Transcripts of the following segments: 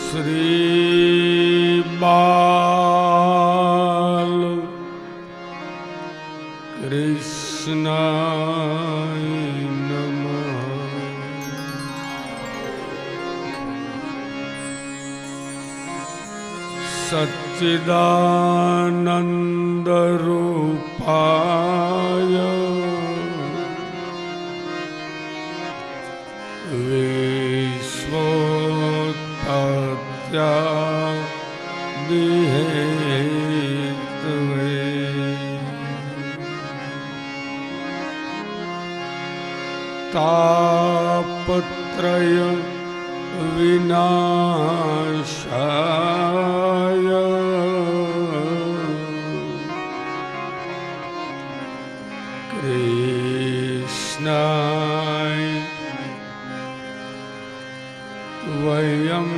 શ્રી બાલ કૃષ્ણાય નમઃ। સચ્ચિદાનંદ રૂપાય વિશ્વોત્પત્યાદિહેતવે તાપત્રય વિનાશાય કૃષ્ણાય વયમ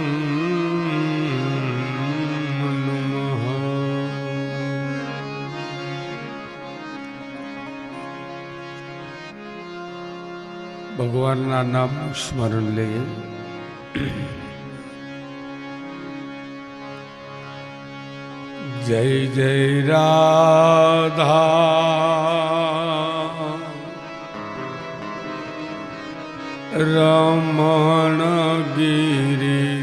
નમઃ। ભગવાનના નામનું સ્મરણ લઈએ। જય જય રાધા રમણ ગિરિધારી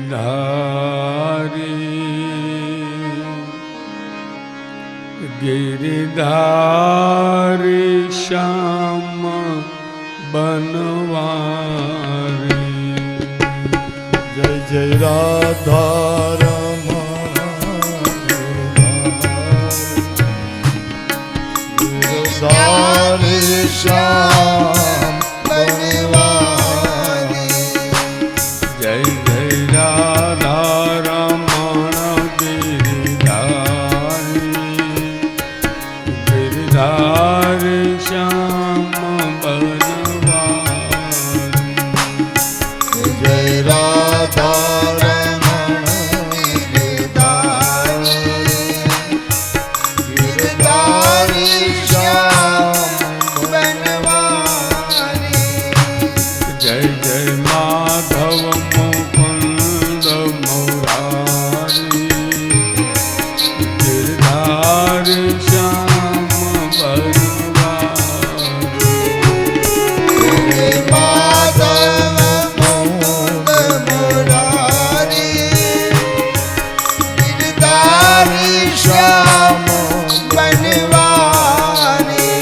શ્યામ બનવારી। જય જય રાધા ગિરિધારી શ્યામ બનવારી। જય જય રાધા રમણ ગિરિધારી શ્યામ બનવારી। જય રાધા ગિરિધારી શ્યામ બનવારી। જય જય માધવ મુકુંદ મુરારી ગિરધારી શ્યામ બનવારી। માધવ મુકુંદ મુરારી ગિરધારી શ્યામ બનવારી।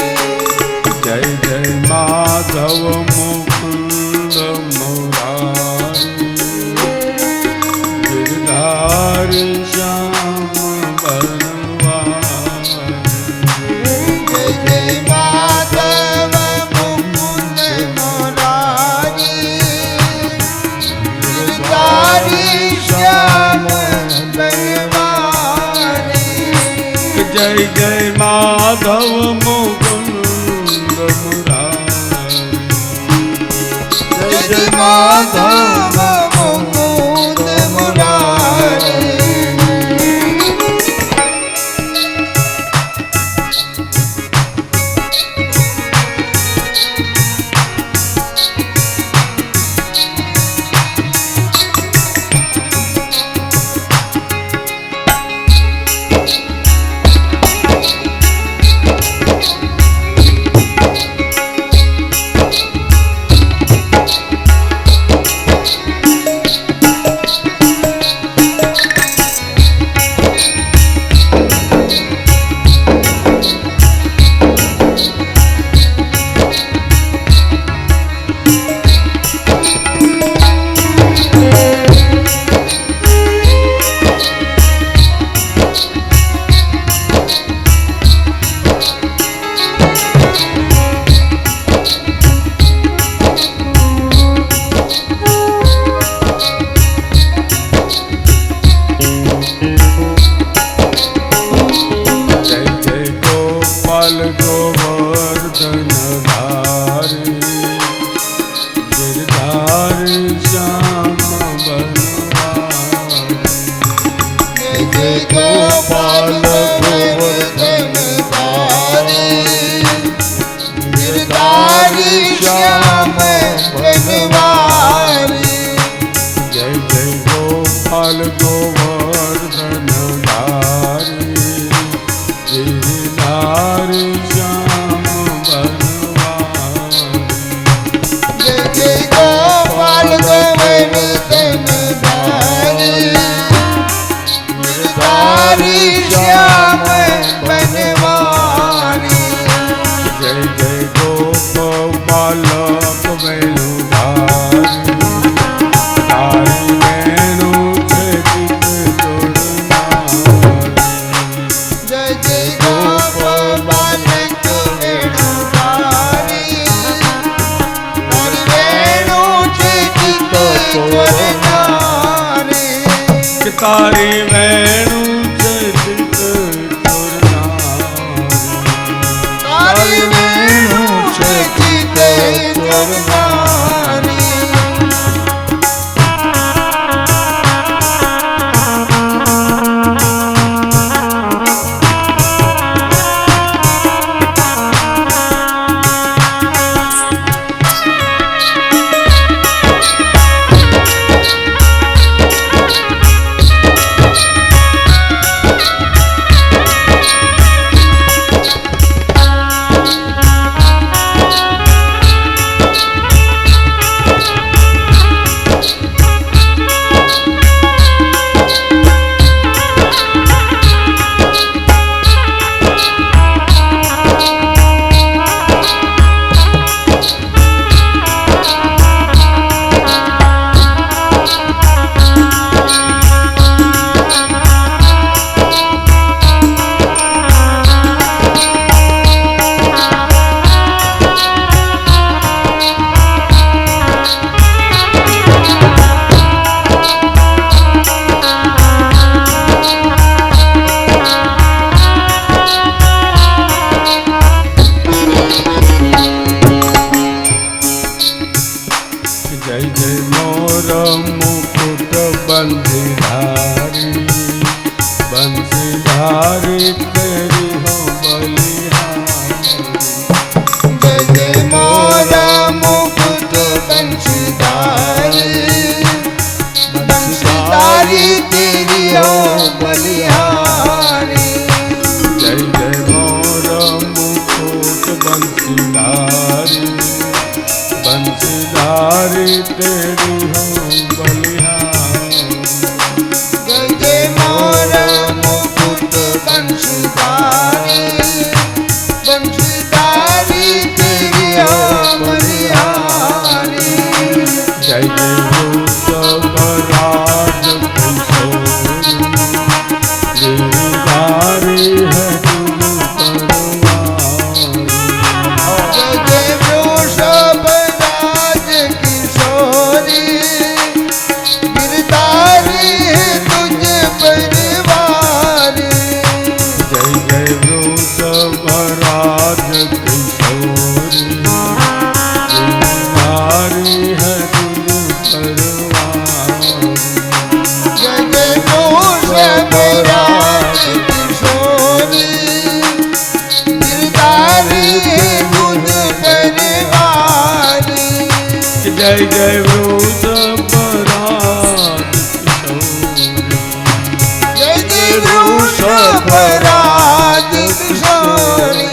જય જય માધવ મુકુંદ મુરારી ગિરધારી શ્યામ બનવારી। જય જય માધવ મુકુંદ મુરારી ગિરધારી શ્યામ બનવારી। જય જય માધવ મુકુંદ મુરારી જય જય માધવ મુકુંદ મુરારી। गोपाल गोवर्धन धारी गिरधारी श्याम बनवारी जय जय गोपाल गोवर्धन धारी गिरधारी श्याम बनवारी जय जय गोपाल गोवर्धन धारी गिरधारी श्याम बनवारी जय जय गोपालक वेणुधारी धारी वेणु छेदित जोड़नारी जय जय गोपाल वेणुधारी हरि वेणु छेदित जोड़नारी तारी वेणु छेदित जोड़नारी हरि वेणु छेदित जोड़नारी जय जय मोर मुकुट बंसीधारी बंसीधारी तेरी हो बलिहारी जय जय मोरा मुकुट बंशीधारी बंशीधारी तेरी हो बलिहारी जय जय मोर मुकुट बंसीधारी बंसीधारी तेरी हो बलिहारी जय जय मोरा मुकुट बंशीधारी बंशीधारी तेरी हो बलिहारी जय जय वृषभराज किशोरी गिरधारी है तुम परवारी जय जय वृषभ राज किशोरी गिरधारी है तुझ परिवारी जय जय वृषभराज किशोरी गिरधारी है तुम परवारी जय जय वृषभ राज किशोरी गिरधारी है तुझ परिवारी जय जय वृषभराज किशोरी जय जय वृषभ राज किशोरी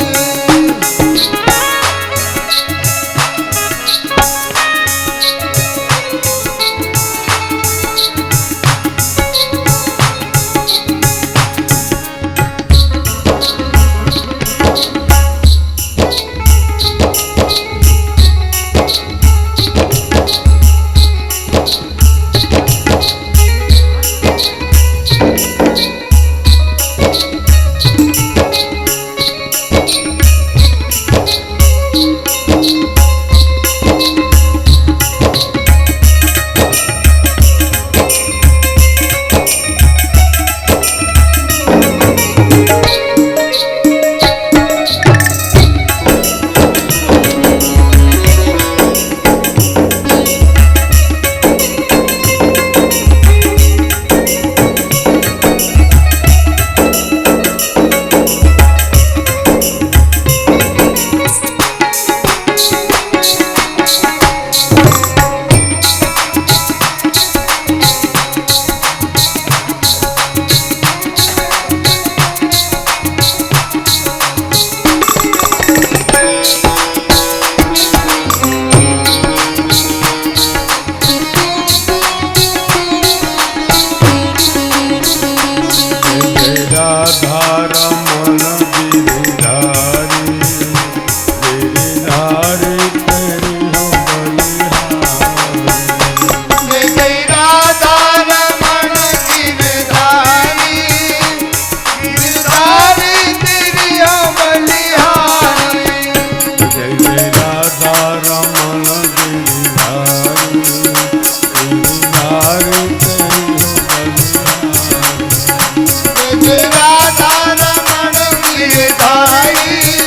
રાધા રમણ ગિરધારી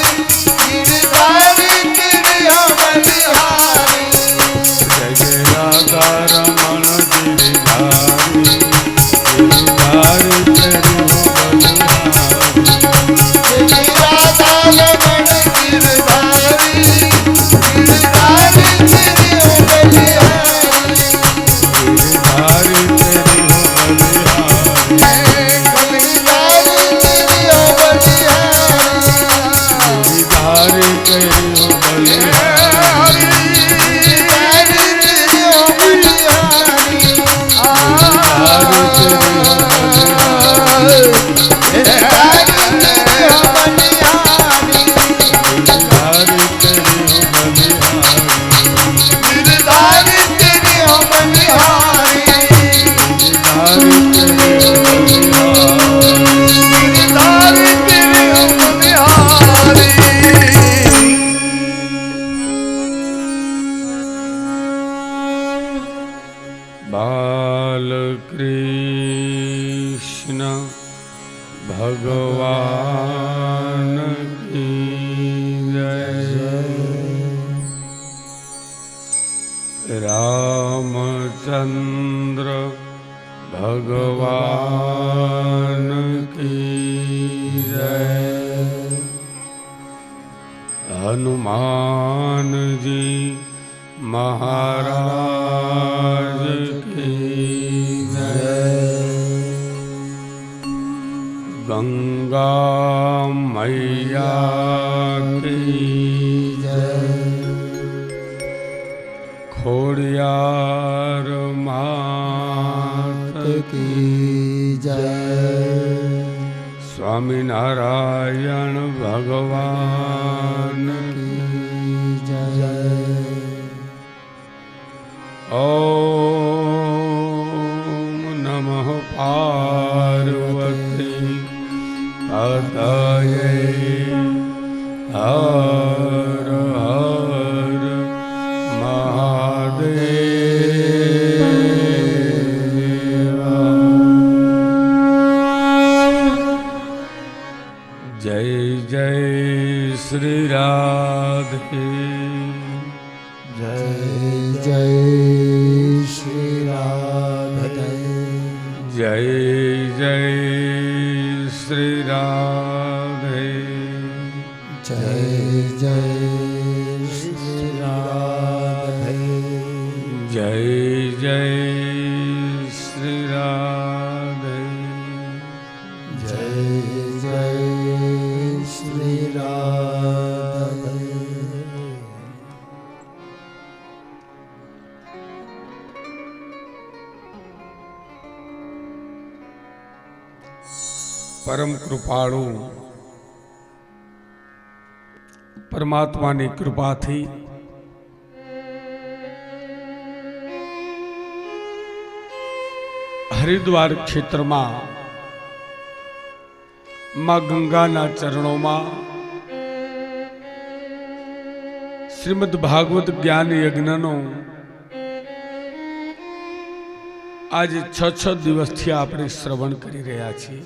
ગિરધારી તેરી બલિહારી જય જય રાધા રમણ ગિરધારી ગિરધારી તેરી બલિહારી રાધા રમણ ગિરધારી ગિરધારી તેરી બલિહારી ગિરધારી તેરી બાલકૃષ્ણ ભગવાન કી જય રામચંદ્ર ભગવાન કી જય હનુમાનજી મહારાજ કી જય ગંગા મૈયા કી જય ખોડિયાર માત કી જય સ્વામિનારાયણ ભગવાન કી જય ઓમ નમઃ પાર્વતી પતયે હર હર મહાદેવ જય જય શ્રી રાધે જય જય શ્રી રાધે જય જય શ્રી રાધે જય જય શ્રી રાધે જય જય શ્રી રાધે જય જય શ્રી રાધે પરમ કૃપાળુ પરમાત્માની કૃપાથી હરિદ્વાર ક્ષેત્રમાં માં ગંગાના ચરણોમાં શ્રીમદ ભાગવત જ્ઞાન યજ્ઞનો આજે 6 દિવસથી આપણે શ્રવણ કરી રહ્યા છીએ.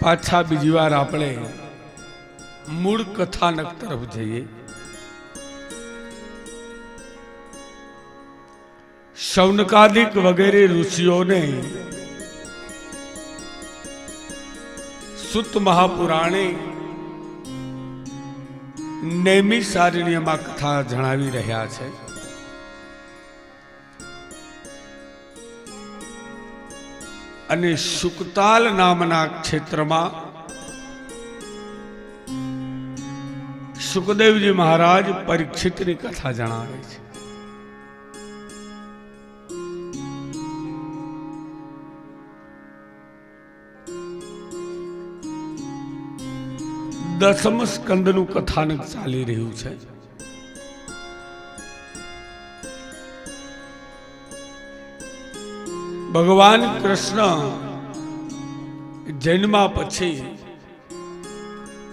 પાછા બીજી વાર આપણે મૂળ કથાનક તરફ જઈએ. શૌનકાદિક વગેરે ઋષિઓને સુત મહાપુરાણે નૈમિષારણ્યમાં કથા જણાવી રહ્યા છે. અને શુકતાલ નામના ક્ષેત્રમાં સુખદેવજી મહારાજ પરીક્ષિતની કથા જણાવે છે. દસમ સ્કંદનું કથાનક ચાલી રહ્યું છે. ભગવાન કૃષ્ણ જન્મા પછી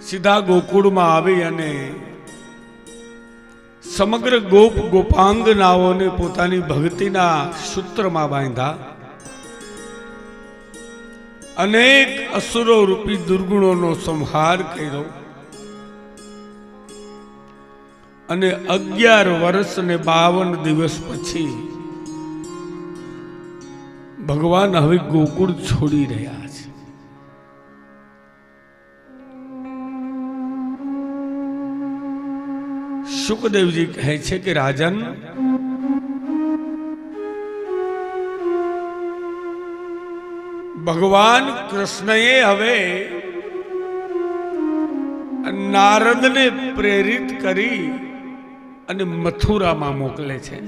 સીધા ગોકુળમાં આવી અને સમગ્ર ગોપ ગોપાંગનાઓને પોતાની ભક્તિના સૂત્રમાં બાંધ્યા, અનેક અસુરો રૂપી દુર્ગુણોનો સંહાર કર્યો અને 11 વર્ષ અને 52 દિવસ પછી ભગવાન હવે ગોકુળ છોડી રહ્યા છે. શુકદેવજી કહે છે કે રાજન, ભગવાન કૃષ્ણએ હવે નારદને પ્રેરિત કરી અને મથુરામાં મોકલે છે.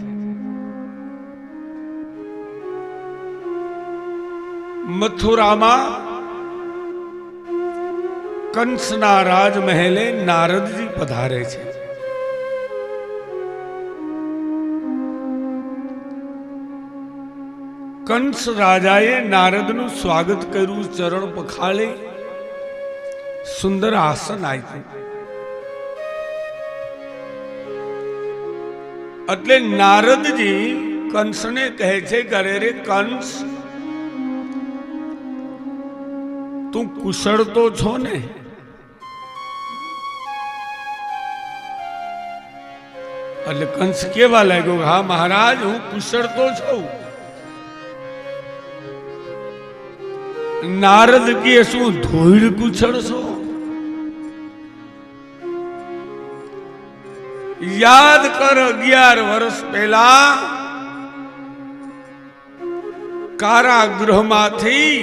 મથુરામાં કંસના રાજમહેલે નારદજી પધારે છે. કંસ રાજાએ નારદનું સ્વાગત કર્યું, ચરણ પખાળી સુંદર આસન આપ્યું. એટલે નારદજી કંસને કહે છે કે અરે રે કંસ, તું કુશળ તો છો ને? એટલે કંસ કેવા લાગ્યો, હા મહારાજ, હું કુશળ તો છું. નારદ કે શું ધોઈડ કુશળ છો? યાદ કર, 11 વર્ષ પહેલા કારાગૃહમાંથી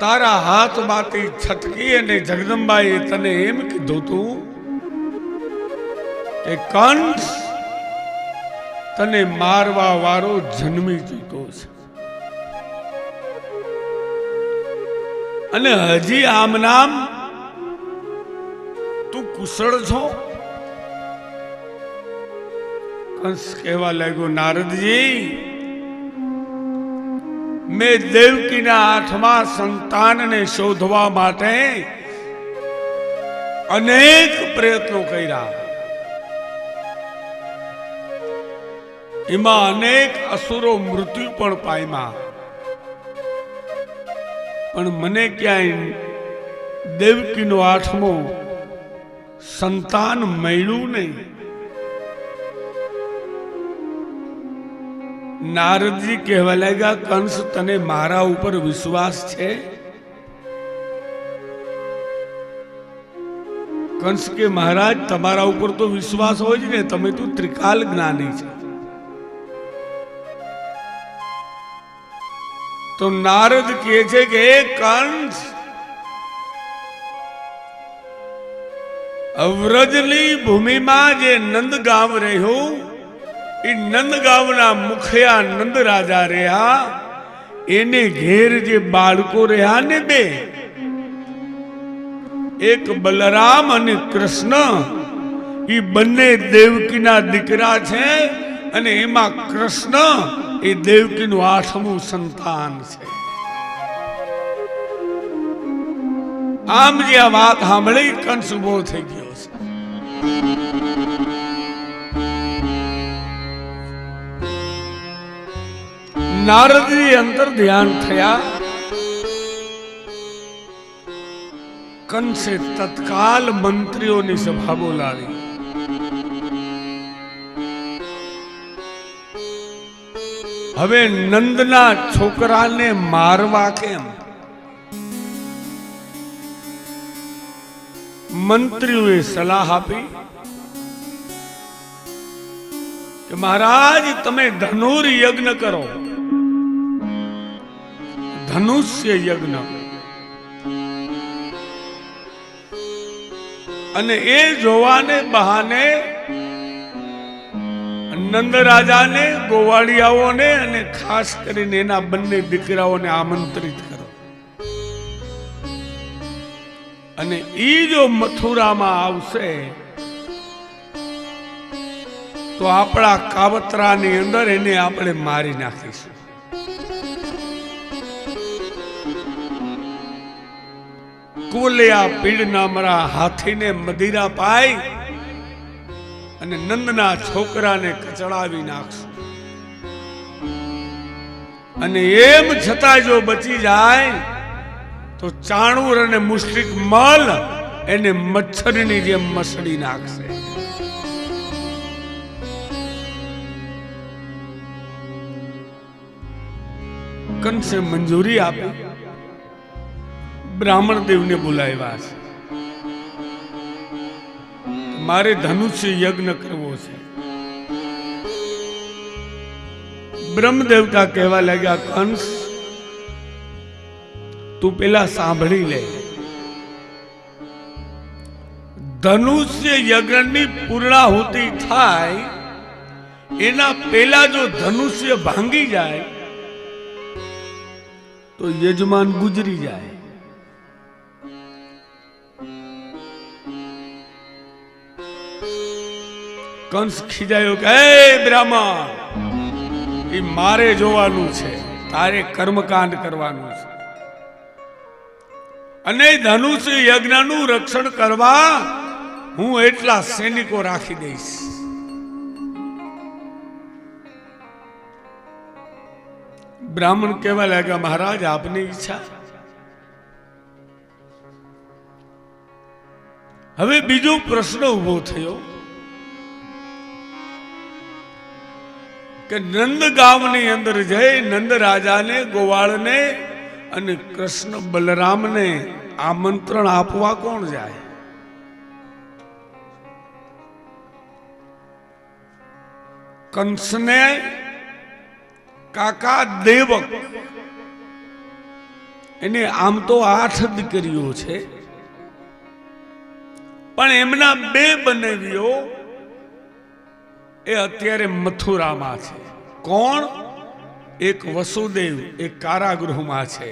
તારા હાથમાંથી છટકી અને જગદંબાએ તને એમ કીધું તું કે કંસ, તને મારવા વાળો જન્મી ચૂક્યો છે અને હજી આમ નામ તું કુશળ છો? કંસ કહેવા લાગ્યો, નારદજી, મેં દેવકીના 8મા સંતાનને શોધવા માટે અનેક પ્રયત્નો કર્યા. એમાં અનેક અસુરો મૃત્યુ પણ પામ્યા, પણ મને ક્યાંય દેવકીનો 8મો સંતાન મળ્યું નહીં. નારદજી કહેવા લાગ્યા, કંસ, તને મારા ઉપર વિશ્વાસ છે? કંસ કે મહારાજ, તમારા ઉપર તો વિશ્વાસ હોય જ ને, તમે તો ત્રિકાલ જ્ઞાની છે. તો નારદ કહે છે કે કંસ, વ્રજની ભૂમિમાં જે નંદગામ રહ્યું, એ નંદગામના મુખિયા નંદ રાજા રહ્યા, એને ઘેર જે બાળકો રહ્યા ને 2, એક બલરામ અને કૃષ્ણ, એ બંને દેવકીના દીકરા છે અને એમાં કૃષ્ણ એ દેવકીનું 8મું સંતાન છે. આમ જે આ વાત સાંભળી કંસ ઉભો થઈ ગયો છે. નારદજી અંતર ધ્યાન થયા. કંસે તત્કાલ મંત્રીઓની સભા બોલાવી. હવે નંદના છોકરાને મારવા કેમ? મંત્રીઓએ સલાહ આપી કે મહારાજ, તમે ધનુર યજ્ઞ કરો, ધનુષ્ય યજ્ઞ, અને એ જોવાને બહાને નંદ રાજાને, ગોવાળિયાઓને અને ખાસ કરીને એના બંને દીકરાઓને આમંત્રિત કરો. અને ઈ જો મથુરામાં આવશે તો આપણા કાવતરાની અંદર એને આપણે મારી નાખીશું. કોલિયા પીડ નામના હાથીને મદિરા પાઈ અને નંદના છોકરાને કચડાવી નાખશું. અને એમ છતાં જો બચી જાય તો ચાણુર અને મુશ્રિક મલ એને મચ્છરની જેમ મસળી નાખશે. કંસે મંજૂરી આપી. બ્રાહ્મણ દેવને બોલાવ્યા છે. મારે ધનુષ્ય યજ્ઞ કરવો છે. બ્રહ્મ દેવતા કહેવા લાગ્યા, કંસ તું પેલા સાંભળી લે. ધનુષ્ય યજ્ઞની પૂર્ણાહુતિ થાય એના પેલા જો ધનુષ્ય ભાંગી જાય તો યજમાન ગુજરી જાય. કંસ ખીજાયો કે હે બ્રાહ્મણ, એ મારે જોવાનું છે, તારે કર્મકાંડ કરવાનું છે. અને ધનુષ્ય યજ્ઞનું રક્ષણ કરવા હું એટલા સૈનિકો રાખી દઈશ. બ્રાહ્મણ કહેવા લાગ્યા, મહારાજ આપની ઈચ્છા. હવે બીજો પ્રશ્ન ઉભો થયો કે નંદગામની અંદર જઈ નંદ રાજાને, ગોવાળને અને કૃષ્ણ બલરામને આમંત્રણ આપવા કોણ જાય? કંસને કાકા દેવક, એને આમ તો 8 દીકરીઓ છે, પણ એમના 2 બનેવીઓ એ અત્યારે મથુરામાં છે. કોણ? એક વસુદેવ, એક કારાગૃહમાં છે,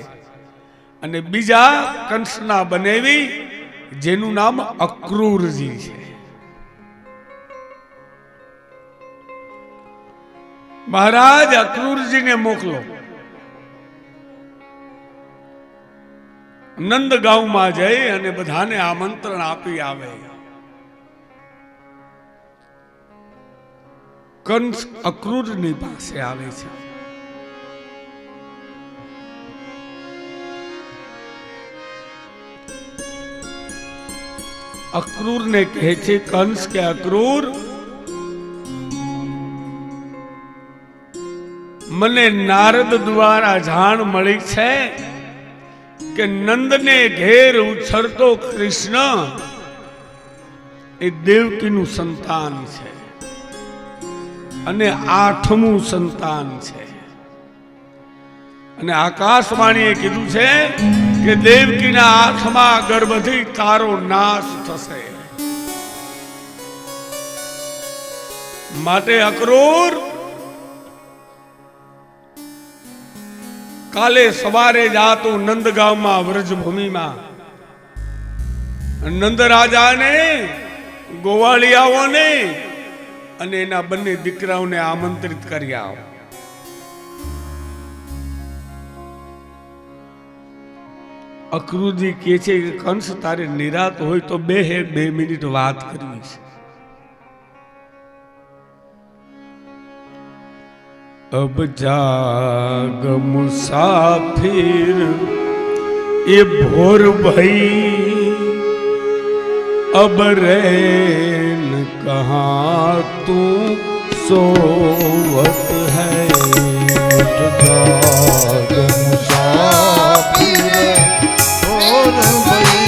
અને બીજા કંસના બનેવી જેનું નામ અક્રૂરજી છે. મહારાજ અક્રૂરજીને મોકલો. નંદગાંવમાં જઈ અને બધાને આમંત્રણ આપી આવે. કંસ અક્રૂરની પાસે આવે છે. અક્રૂરને કહે છે કંસ કે અક્રૂર, મને નારદ દ્વારા જાણ મળી છે કે નંદને ઘેર ઉછળતો કૃષ્ણ એ દેવકીનું સંતાન છે અને 8મું સંતાન છે. અને આકાશવાણીએ કીધું છે કે દેવકીના 8મા ગર્ભથી તારો નાશ થશે. માટે અક્રૂર, કાલે સવારે જાતું નંદગામમાં, વ્રજભૂમિમાં નંદ રાજાને, ગોવાળિયાઓને અને એના બંને દીકરાઓને આમંત્રિત કરી આવો. અક્રૂરજી કહે છે કે કંસ, તારે નિરાત હોય તો 2 મિનિટ વાત કરવી છે. अब जाग मुसाफिर ये भोर भई, अब रैन कहाँ तू सोवत है. जाग मुसाफिर भोर भई,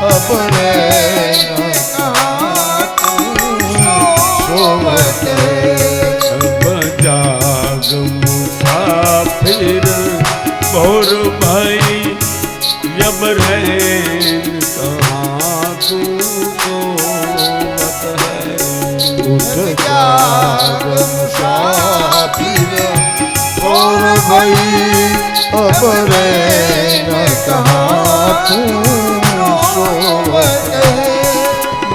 अब रैन कहाँ तू सोवत है. मुसाफिर भोर भाई, जब रैन कहाँ तू सोवत है. उठ जाग मुसाफिर भोर भई, अब रैन कहाँ तू सोवत है.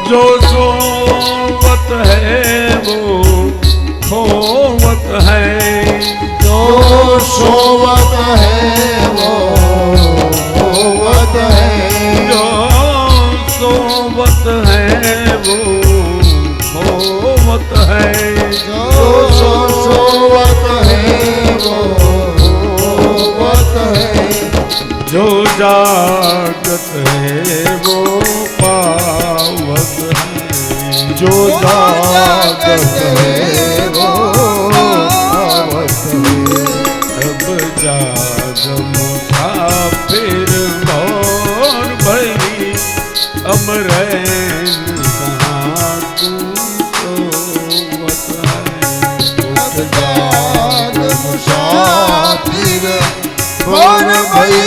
जो सोवत है वो खोवत है. जो सोवत है वो खोवत है. जो सोवत है वो सोवत है जो सोवत है वो सोवत है जो जागत है वो पावत है जो जागत है वो पावत है अब जाग मुसाफिर और भई अब रैन कहाँ तू सोवत अब है जाग मुसाफिर और भई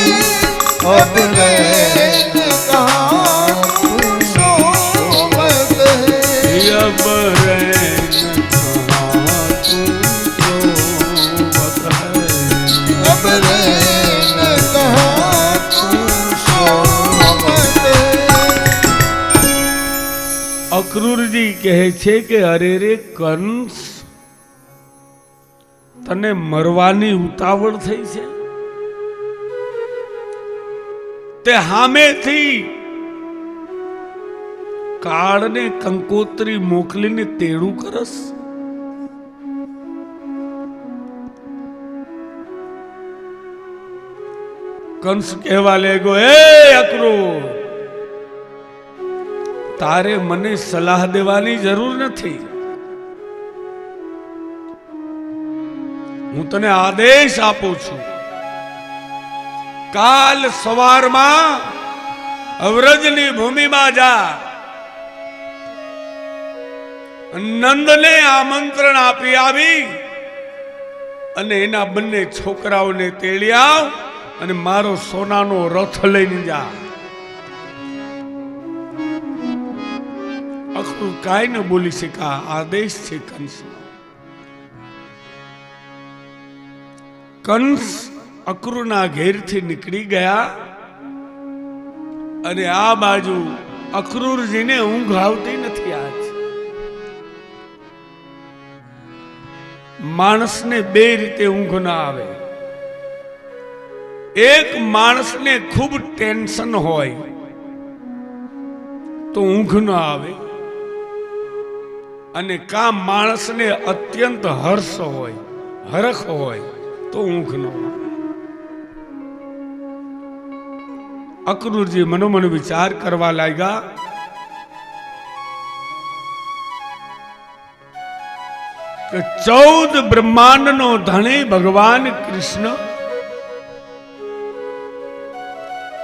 अब रैन कहाँ तू सोवत है अब रैन कहाँ तू सोवत है अब रैन कहाँ तू सोवत है અક્રૂરજી કહે છે કે અરે રે કંસ તને મરવાની ઉતાવળ થઈ છે તે હામેથી કાળને કંકોત્રી મોકલીને તેડું કરસ કંસ કહેવા લેગો એ અક્રૂર તારે મને સલાહ દેવાની જરૂર નથી હું તને આદેશ આપું છું કાલ સવારમાં વ્રજની ભૂમિમાં જા નંદને આમંત્રણ આપી આવી અને એના બંને છોકરાઓને તેડી આવ અને મારો સોનાનો રથ લઈને જા અક્રૂર કાંઈ ન બોલી શકા આદેશ છે કંસનો કંસ અક્રૂરના ઘેરથી નીકળી ગયા અને આ બાજુ અક્રૂરજીને ઊંઘ આવતી નથી આજ માણસને બે રીતે ઊંઘ ના આવે એક માણસને ખૂબ ટેન્શન હોય તો ઊંઘ ન આવે અને કા માણસને અત્યંત હર્ષ હોય હરખ હોય તો ઊંઘ ન આવે અક્રૂરજી મનોમન વિચાર કરવા લાગ્યા કે 14 બ્રહ્માંડનો ધણી ભગવાન કૃષ્ણ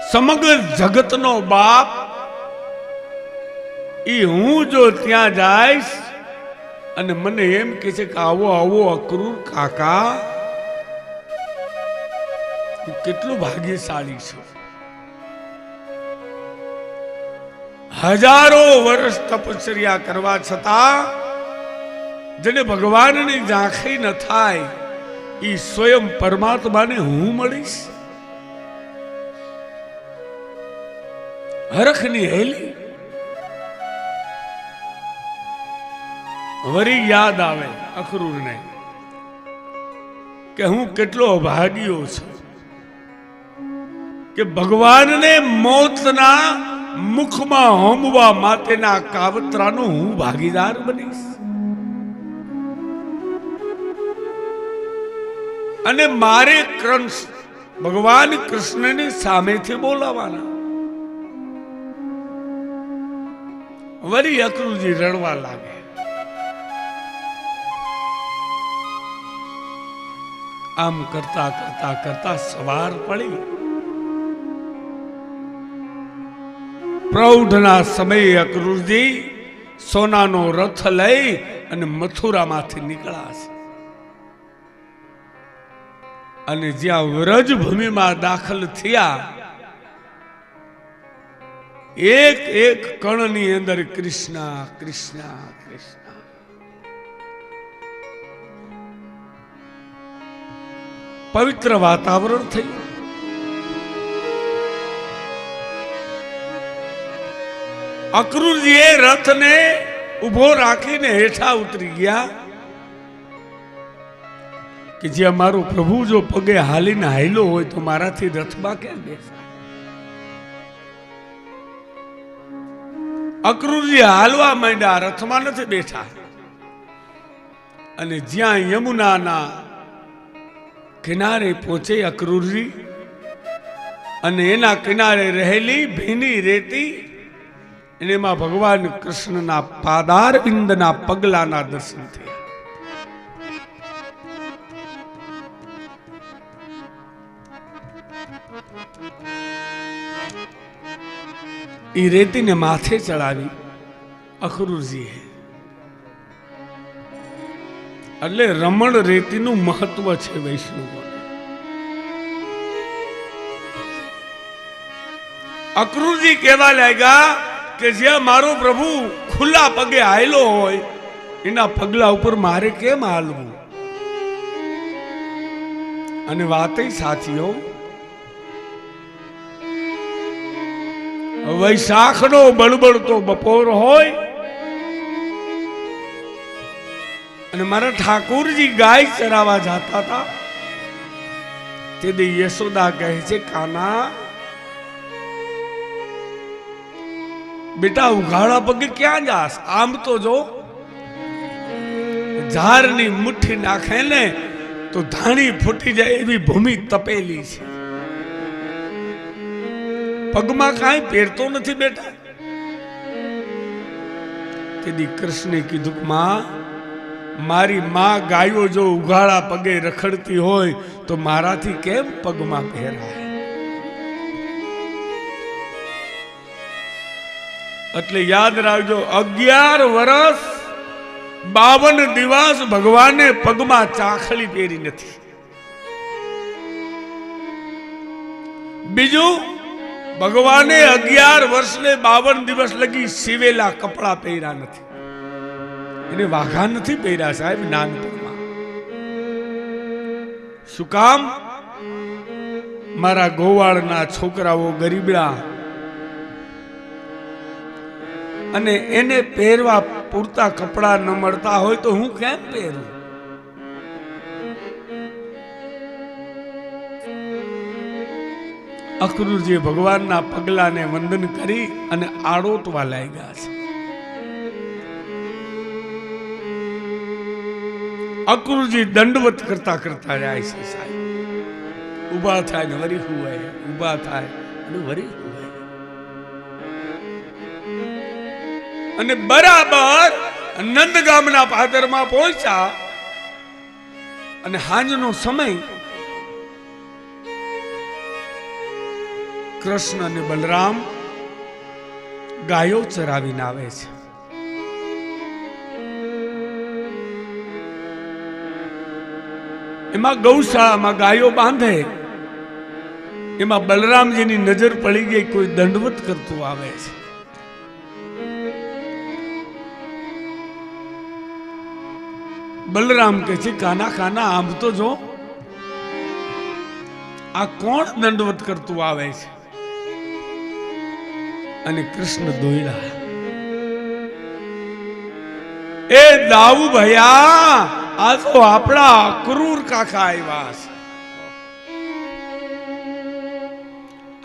સમગ્ર જગતનો બાપ ઈ હું જો ત્યાં જઈશ અને મને એમ કહે છે કે આવો આવો અક્રૂર કાકા હું કેટલું ભાગ્યશાળી છું હજારો વર્ષ તપશ્ચર્યા કરવા છતાં જેને ભગવાનની ઝાંખી ન થાય ઈ સ્વયં પરમાત્માને હું મળીશ હરખની હેલી વરી યાદ આવે અક્રૂરને કે હું કેટલો અભાગ્યો છું કે ભગવાનને મોતના મુખમાં હોમવા માટેના કાવતરાનો હું ભાગીદાર બનીશ અને મારે કંસ ભગવાન કૃષ્ણની સામેથી બોલાવાના વરી અક્રૂરજી રડવા લાગે આમ કરતા કરતા કરતા સવાર પડી પ્રૌઢના સમયે અક્રૂરજી સોનાનો રથ લઈ અને મથુરામાંથી નીકળ્યા છે અને જ્યાં વ્રજ ભૂમિમાં દાખલ થયા એક એક કણની અંદર કૃષ્ણ કૃષ્ણ કૃષ્ણ પવિત્ર વાતાવરણ થયું અક્રૂરજીએ રથને ઉભો રાખીને હેઠા ઉતરી ગયા કે જ્યાં મારો પ્રભુ જો પગે હાલીને હાલ્યો હોય તો મારાથી રથમાં કેમ બેસાય અક્રૂરજી હાલવા માંડ્યા રથમાં નથી બેઠા અને જ્યાં યમુનાના કિનારે પહોંચે અક્રૂરજી અને એના કિનારે રહેલી ભીની રેતી અને એમાં ભગવાન કૃષ્ણના પાદારવિંદના પગલાના દર્શન થયા. એ રેતીને માથે ચડાવી અક્રૂરજીએ. એટલે રમણ રેતીનું મહત્વ છે વૈષ્ણવોને. અક્રૂરજી કહેવા લાગ્યા કે જ્યાં મારો પ્રભુ ખુલ્લા પગે આયલો હોય એના પગલા ઉપર મારે કેમ હાલવું? અને વાત સાચીઓ, વૈશાખનો બળબડતો બપોર હોય અને મારા ઠાકોરજી ગાય ચરાવવા જતા હતા. તે યશોદા કહે છે, કાના બેટા ઉઘાડા પગે ક્યાં જાસ? આમ તો જો ઝાડની મુઠ્ઠી નાખે ને તો ધાણી ફૂટી જાય એવી ભૂમિ તપેલી છે. પગમાં કાંઈ પહેરતો નથી બેટા. તેથી કૃષ્ણે કીધું, માં મારી માં ગાયો જો ઉઘાડા પગે રખડતી હોય તો મારાથી કેમ પગમાં પહેરાય? એટલે યાદ રાખજો, 11 વર્ષ 52 દિવસ ભગવાને પગમાં ચાખલી પહેરી નથી. બીજું, ભગવાને 11 વર્ષ ને 52 દિવસ લગી સીવેલા કપડા પહેર્યા નથી. એને વાઘા નથી પહેર્યા સાહેબ નાનપણમાં. શું કામ? મારા ગોવાળના છોકરાઓ ગરીબડા અને એને પહેરવા પૂરતા કપડા ન મળતા હોય તો હું કેમ પહેરું? અક્રૂરજી ભગવાનના પગલાને વંદન કરી અને આડોટવા લાગ્યા છે. અક્રૂરજી દંડવત કરતા કરતા જાય છે સાહેબ. ઉભા થાય ને વરી હુવાય, ઉભા થાય અને વરી હુવાય. અને બરાબર નંદગામના પાદરમાં પહોંચ્યા અને હાંજનો સમય. કૃષ્ણ અને બલરામ ગાયો ચરાવીને આવે છે. એમાં ગૌશાળામાં ગાયો બાંધે, એમાં બલરામજીની નજર પડી ગઈ, કોઈ દંડવત કરતું આવે છે. બલરામ કહે છે, કાના કાના આમ તો જો, આ કોણ દંડવત કરતું આવે છે? અને કૃષ્ણ દોયડા, એ દાઉ ભયા, આ તો આપણા અક્રૂર કાકા આવ્યા છે.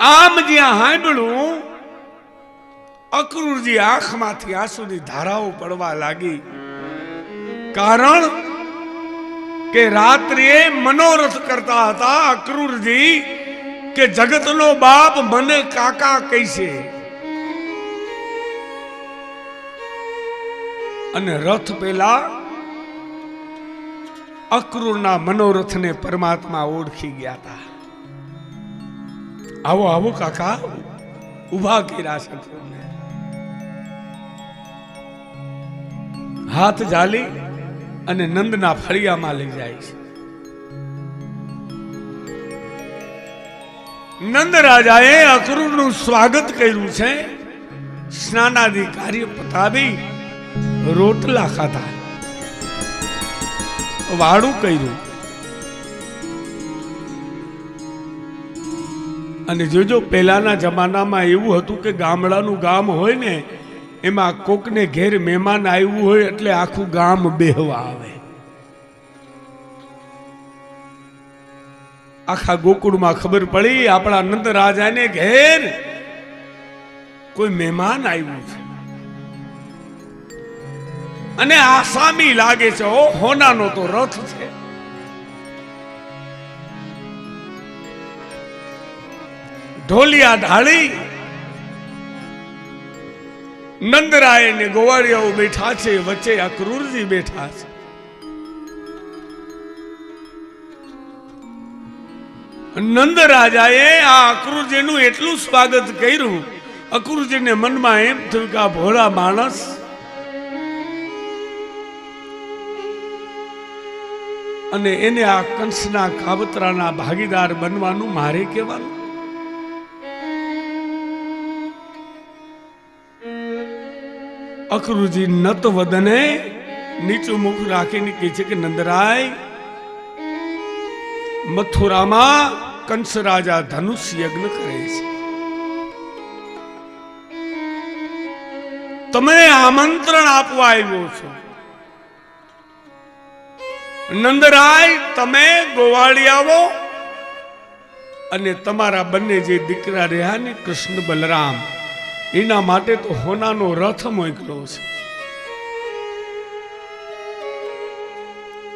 આમ જ્યાં સાંભળ્યું, અક્રૂરજી આંખમાંથી આંસુની ધારાઓ પડવા લાગી. કારણ કે રાત્રિએ મનોરથ કરતા હતા અક્રૂરજી કે જગતનો બાપ મને કાકા કહેશે. અને રથ પેલા અક્રૂરના મનોરથને પરમાત્મા ઓળખી ગયા હતા. આવો આવો કાકા, ઉભા કર્યા છે. હાથ ઝાલી અને નંદના ફળિયામાં લઈ જાય છે. નંદ રાજાએ અક્રૂરનું સ્વાગત કર્યું છે. સ્નાનાદિ કાર્ય પતાવી રોટલા ખાધા, વાડું કર્યું. અને જોજો, પહેલાના જમાનામાં એવું હતું કે ગામડાનું ગામ હોય ને, એમાં કોકને ઘેર મહેમાન આવ્યું હોય એટલે આખું ગામ બેહવા આવે. આખા ગોકુળમાં ખબર પડી આપણા નંદ રાજાને ઘેર કોઈ મહેમાન આવ્યું છે. અને આસામી લાગે છે. ઓ હોનાનો તો રથ છે. ઢોલિયા ઢાળી નંદરાય ને ગોવાળિયાઓ બેઠા છે, વચ્ચે અક્રૂરજી બેઠા છે. નંદ રાજાએ આ અક્રૂરજીનું એટલું સ્વાગત કર્યું, અક્રૂરજીને મનમાં એમ થયું કે આ ભોળા માણસ અને એને આ કંસના કાવતરાના ભાગીદાર બનવાનું મારે કહેવાનું. અક્રૂરજી નત વદને નીચું મુખ રાખીને કહે છે કે નંદરાય, મથુરામાં કંસ રાજા ધનુષ યજ્ઞ કરે છે. તમે આમંત્રણ આપવા આવ્યો છો. નંદરાય, તમે ગોવાળિયાઓ અને તમારા બંને જે દીકરા રહ્યા ને કૃષ્ણ બલરામ, એના માટે તો હોનાનો રથ મોકલ્યો છે.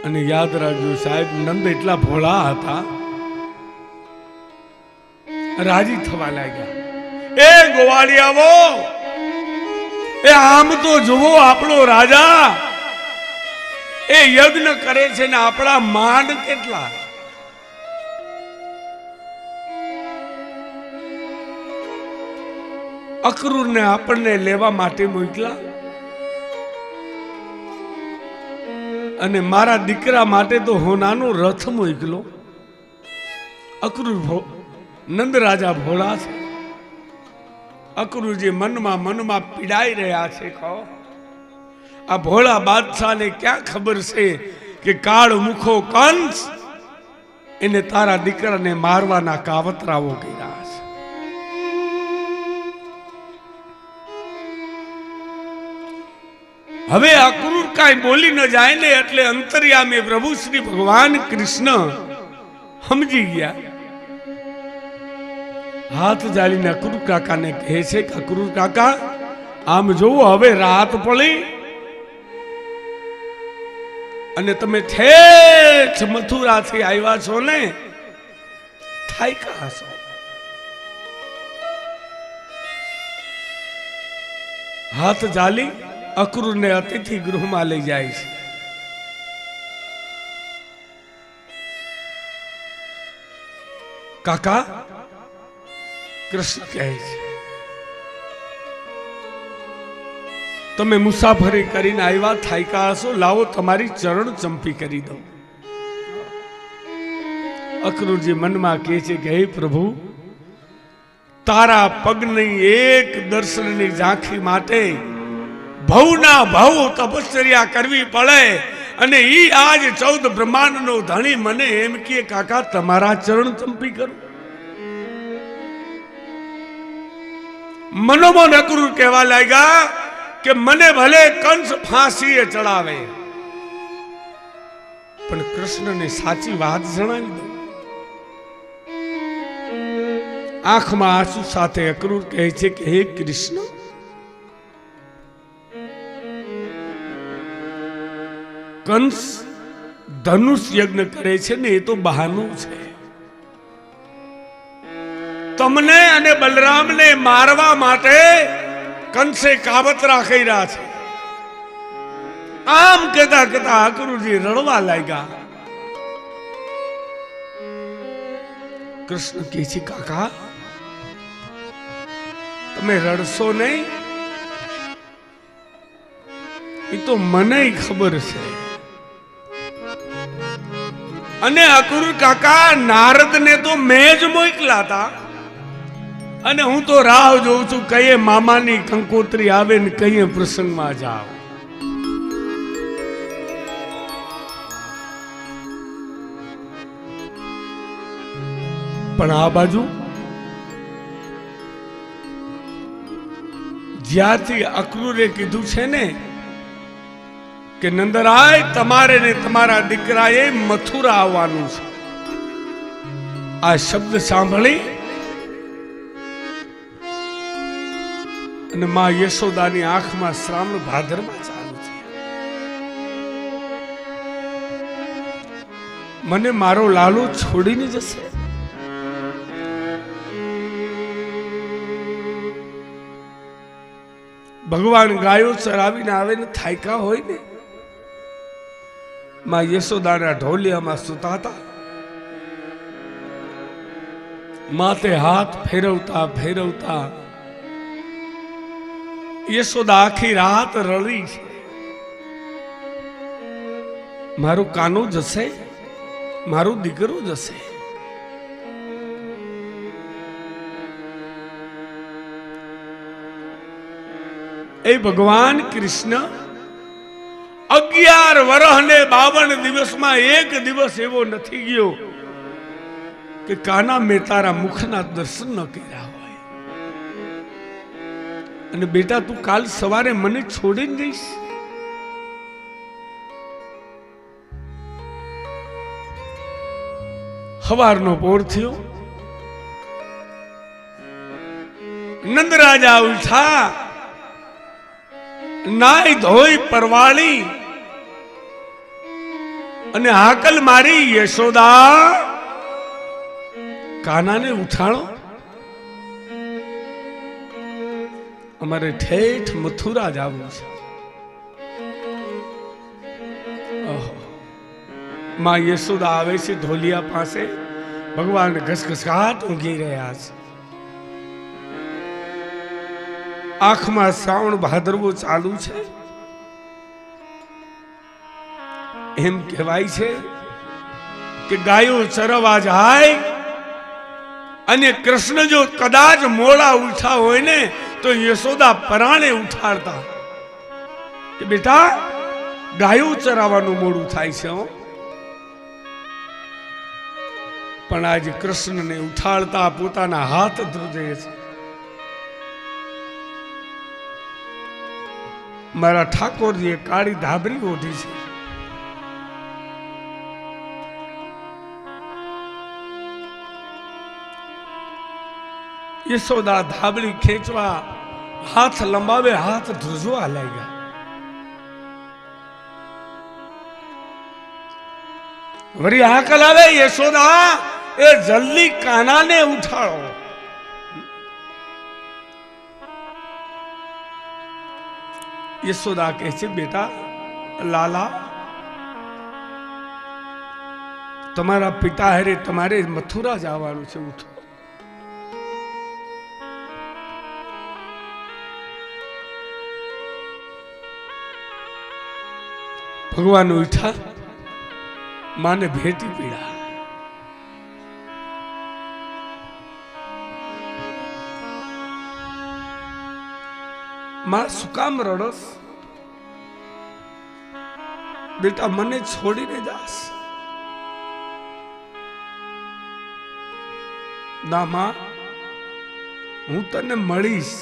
અને યાદ રાખજો સાહેબ, નંદ એટલા ભોળા હતા, રાજી થવા લાગ્યા. એ ગોવાળિયાઓ, એ આમ તો જુઓ, આપણો રાજા એ યજ્ઞ કરે છે ને આપણા માંડ કેટલા. અક્રૂરને આપણને લેવા માટે મોકલા અને મારા દીકરા માટે તો હોનાનો રથ મોકલો. અક્રૂર નંદ રાજા ભોળા છે. અક્રૂરજી મનમાં પીડાઈ રહ્યા છે. કહો, આ ભોળા બાદશાહને ક્યાં ખબર છે કે કાળ મુખો કંસ એને તારા દીકરાને મારવાના કાવતરાઓ કર્યા છે. હવે અક્રૂર કાંઈ બોલી ન જાય ને એટલે અંતર્યામી પ્રભુ શ્રી ભગવાન કૃષ્ણ સમજી ગયા. હાથ જાળીને અક્રૂર કાકાને કહે છે કે અક્રૂર કાકા, આમ જોવો, હવે રાત પડી અને તમે ઠેઠ મથુરાથી આવ્યા છો ને, થાક્યા છો. હાથ જાલી અક્રૂરને અતિથિ ગૃહમાં લઈ જાય છે. કાકા, કૃષ્ણ કહે છે, તમે મુસાફરી કરીને આવ્યા, થાક્યા હશો, લાવો તમારી ચરણ ચંપી કરી દો. અક્રૂરજી મનમાં કહે છે કે હે પ્રભુ, તારા પગની એક દર્શનની ઝાંખી માટે ભવના ભવ તપશ્ચર્યા કરવી પડે, અને ઈ આજ 14 બ્રહ્માંડનો ધણી મને એમ કે કાકા તમારા ચરણ ચંપી કરું. મનોમન અક્રૂર કહેવા લાગ્યા કે મને ભલે કંસ ફાંસીએ ચડાવે, પણ કૃષ્ણને સાચી વાત જણાવી દો. આંખમાં આંસુ સાથે અક્રૂર કહે છે કે હે કૃષ્ણ, કંસ ધનુષ યજ્ઞ કરે છે ને એ તો બહાનું છે. તમને અને બલરામને મારવા માટે કંસે કાવતરા કર્યા છે. આમ કહેતા કહેતા અક્રૂરજી રડવા લાગ્યા. કૃષ્ણ કહે છે કાકા, તમે રડશો નહીં, એ તો મને ખબર છે. અને અક્રૂર કાકા, નારદને તો મેં જ મોકલા હતા, અને હું તો રાહ જોઉં છું કઈએ મામાની કંકોત્રી આવે ને કઈએ પ્રસંગમાં જાવ. પણ આ બાજુ જ્યારથી અક્રૂરે કીધું છે ને કે નંદરાય, તમારે ને તમારા દીકરાએ મથુરા આવવાનું છે, આ શબ્દ સાંભળી અને માં યશોદાની આંખમાં શ્રાવણ ભાદરમાં ચાલુ છે. મને મારો લાલો છોડીને જશે? ભગવાન ગાયો ચરાવીને આવે ને થાયકા હોય ને, માં યશોદાના ઢોલિયામાં સુતા હતા. માથે હાથ ફેરવતા ફેરવતા યશોદા આખી રાત રડી છે. મારું કાનું જશે, મારું દીકરો જશે. એ ભગવાન કૃષ્ણ 11 વર્ષ ને 52 દિવસમાં એક દિવસ એવો નથી ગયો કે કાના મેં તારા મુખના દર્શન ન કર્યા હોય. અને બેટા તું કાલ સવારે મને છોડીને જઈશ? સવારનો પોર થયો, નંદરાજા ઉઠા, નાઈ ધોઈ પરવાળી અને હાકલ મારી, યશોદા કાનાને ઉઠાડો, અમારે ઠેઠ મથુરા જવું છે. માં યશોદા આવે છે ઢોલિયા પાસે. ભગવાન ઘસઘસાટ ઊંઘી રહ્યા છે. આંખમાં શ્રાવણ ભાદરવો ચાલુ છે. એમ કહેવાય છે કે ગાયો ચરવા જાય અને કૃષ્ણ જો કદાચ મોડા ઉઠા હોય ને તો યશોદા પરાણે ઉઠાડતા કે બેટા ગાયો ચરાવવાનું મોડું થાય છે. પણ આજે કૃષ્ણને ઉઠાડતા પોતાના હાથ ધ્રુજે છે. મારા ઠાકોરજીએ કાળી ધાબરી ઓઢી છે. યશોદા ધાબળી ખેંચવા હાથ લંબાવે, હાથ ધ્રુજવા લાગ્યા. વળી હાકલ આવે, યશોદા એ જલ્દી કાનાને ઉઠાડો. યશોદા કહે છે બેટા લાલા, તમારા પિતા હારે તમારે મથુરા જવાનું છે, ઉઠો. ભગવાન ઉઠા, માને ભેટી પીડા. માં શું કામ રડસ? બેટા મને છોડીને જાસ? ના માં, હું તને મળીશ,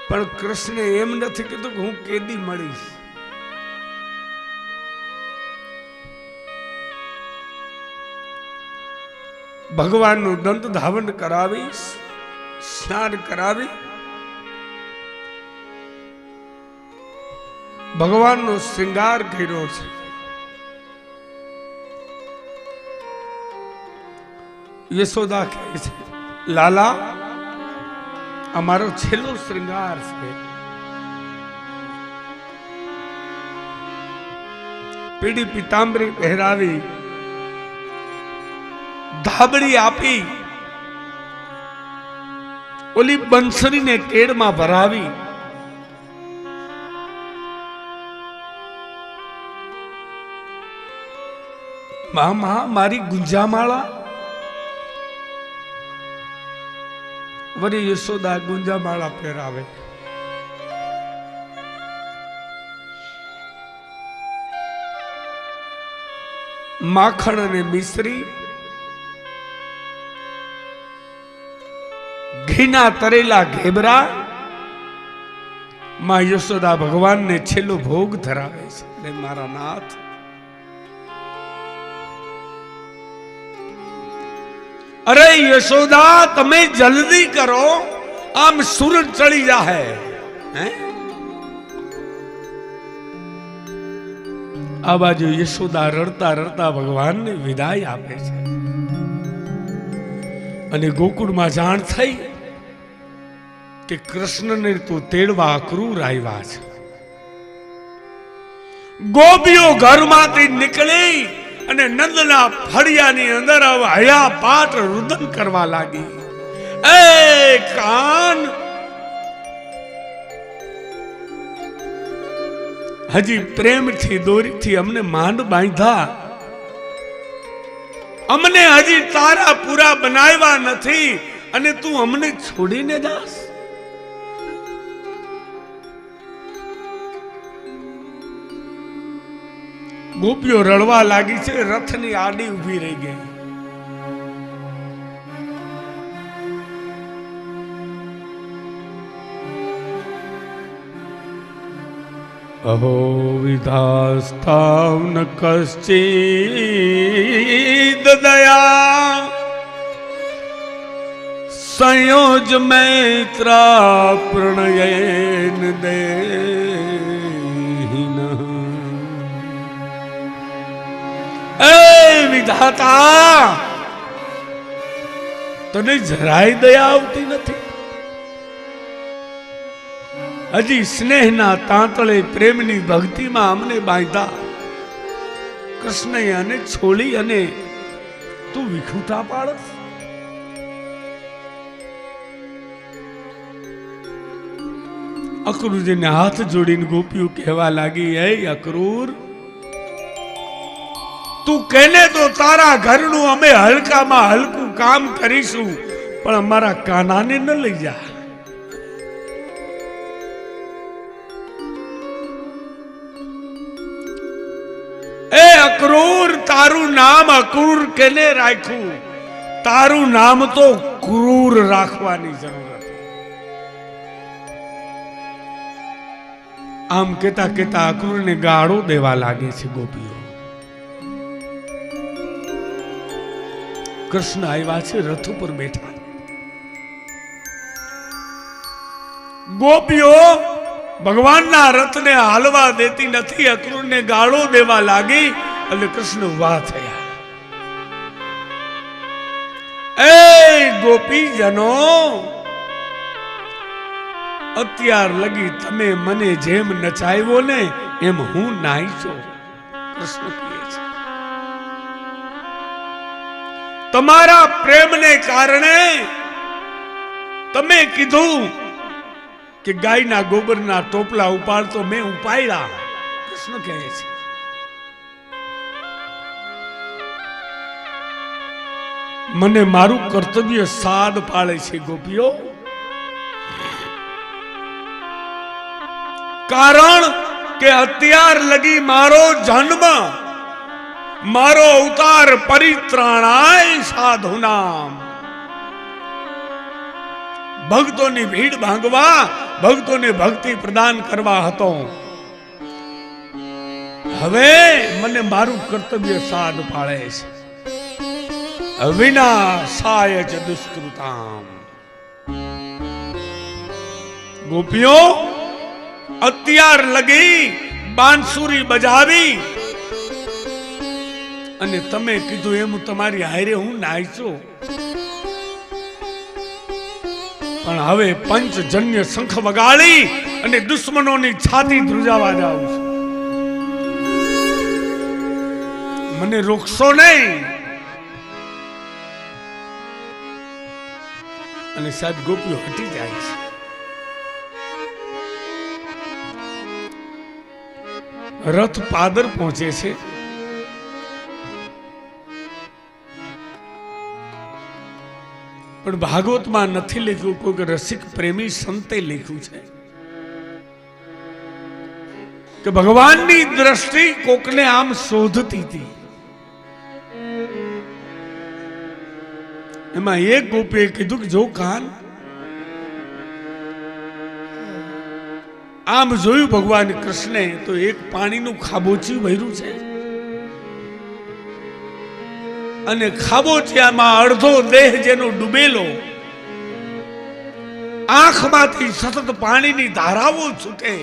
પણ કૃષ્ણ એમ નથી કીધું કે હું કેદી મળીશ. ભગવાનનું દંત ધાવન કરાવીશ, સ્નાન કરાવી ભગવાનનો શ્રૃંગાર કર્યો છે. યશોદા કહે છે લાલા અમારો છેલ્લો શ્રૃંગાર છે. પીળી પીતાંબરી પહેરાવી, ધાબળી આપી, ઓલી બંસરીને કેડમાં ભરાવી, મા મારી ગુંજામાળા. વળી યશોદા ગુંજામાળા પહેરાવે. માખણ અને મિશ્રી, ઘીના તરેલા ઘેબરા, માં યશોદા ભગવાનને છેલ્લો ભોગ ધરાવે છે. મારા નાથ, અરે યશોદા તમે જલ્દી કરો, આમ સૂરજ ચડી જાહે. આ બાજુ યશોદા રડતા રડતા ભગવાનને વિદાય આપે છે અને ગોકુળમાં જાણ થઈ કે કૃષ્ણને તો તેડવા અક્રૂર આવ્યા છે. ગોપીઓ ઘરમાંથી નીકળી અને નંદના ફળિયાની અંદર હયા પાટ રુદન કરવા લાગી. એ કાન, હજી પ્રેમથી દોરીથી અમને માંડ બાંધ્યા, અમને હજી તારા પૂરા બનાવ્યા નથી અને તું અમને છોડીને જાસ. ગોપીઓ રડવા લાગી છે. રથની આડી ઊભી રહી ગઈ. અહો વિધાસ્તાવ ન કશ્ચિદ દયા સંયોજ મૈત્રા પ્રણયેન દેહિન. એ વિધાતા, તને જરાય દયા આવતી નથી. હજી સ્નેહના તાંતળે પ્રેમની ભક્તિમાં અમને બાંધ્યા. કૃષ્ણએ અને છોડી અને તું વિખૂટા પાડસ. અક્રૂરજીને હાથ જોડીને ગોપીઓ કહેવા લાગી, હે અક્રૂર, તું કેને તો તારા ઘરનું અમે હલકામાં હલકું કામ કરીશું, પણ અમારા કાનાને ન લઈ જા. એ અક્રૂર, તારું નામ અક્રૂર કેને રાખ્યું? તારું નામ તો ક્રૂર રાખવાની જરૂર હતી. આમ કેતા કેતા અક્રૂરને ગાળો દેવા લાગે છે ગોપીઓ. કૃષ્ણ આવ્યા છે, રથ ઉપર બેઠા. ગોપીઓ ભગવાનના રથને હાલવા દેતી નથી. અક્રૂરને ગાળો દેવા લાગી એટલે કૃષ્ણ ઉભા થયા. એ ગોપીજનો, અત્યાર લગી તમે મને જેમ નચાવ્યો ને એમ હું નાચ્યો. કૃષ્ણ કહે છે, તમારા પ્રેમને કારણે તમે કીધું કે ગાયના ગોબરના ટોપલા ઉપાડતો, મેં ઉપાડ્યા. કૃષ્ણ કહે છે, મને મારું કર્તવ્ય સાદ પાડે છે ગોપીઓ. કારણ કે અત્યાર લગી મારો જન્મ, મારો અવતાર પરિત્રાણાય સાધુનામ, ભક્તોની ભીડ ભાંગવા, ભક્તોને ભક્તિ પ્રદાન કરવા હતો. હવે મને મારું કર્તવ્ય સાદ પાડે છે. વિનાશાય ચ દુષ્કૃતામ. ગોપીઓ અત્યાર લગી બાંસુરી બજાવી અને તમે કીધું એમ તમારી હારે હું નાચ્યો, પણ હવે પંચજન્ય શંખ વગાડી અને દુશ્મનોની છાતી ધ્રુજાવા જાઉં છું. મને રોકશો નહીં. અને સાહેબ ગોપીઓ હટી જાય છે. રથ પાદર પહોંચે છે. પણ ભાગવતમાં નથી લખ્યું, કોઈ રસિક પ્રેમી સંતે લખ્યું છે કે ભગવાનની દ્રષ્ટિ કોકને આમ શોધતી હતી. એમાં એક ગોપીએ કીધું કે જો કાન, આમ જોયું ભગવાન કૃષ્ણે તો એક પાણીનું ખાબોચિયું ભર્યું છે અને ખાબોચિયામાં અડધો દેહ જેનો ડૂબેલો, આંખમાંથી સતત પાણીની ધારાઓ છૂટે.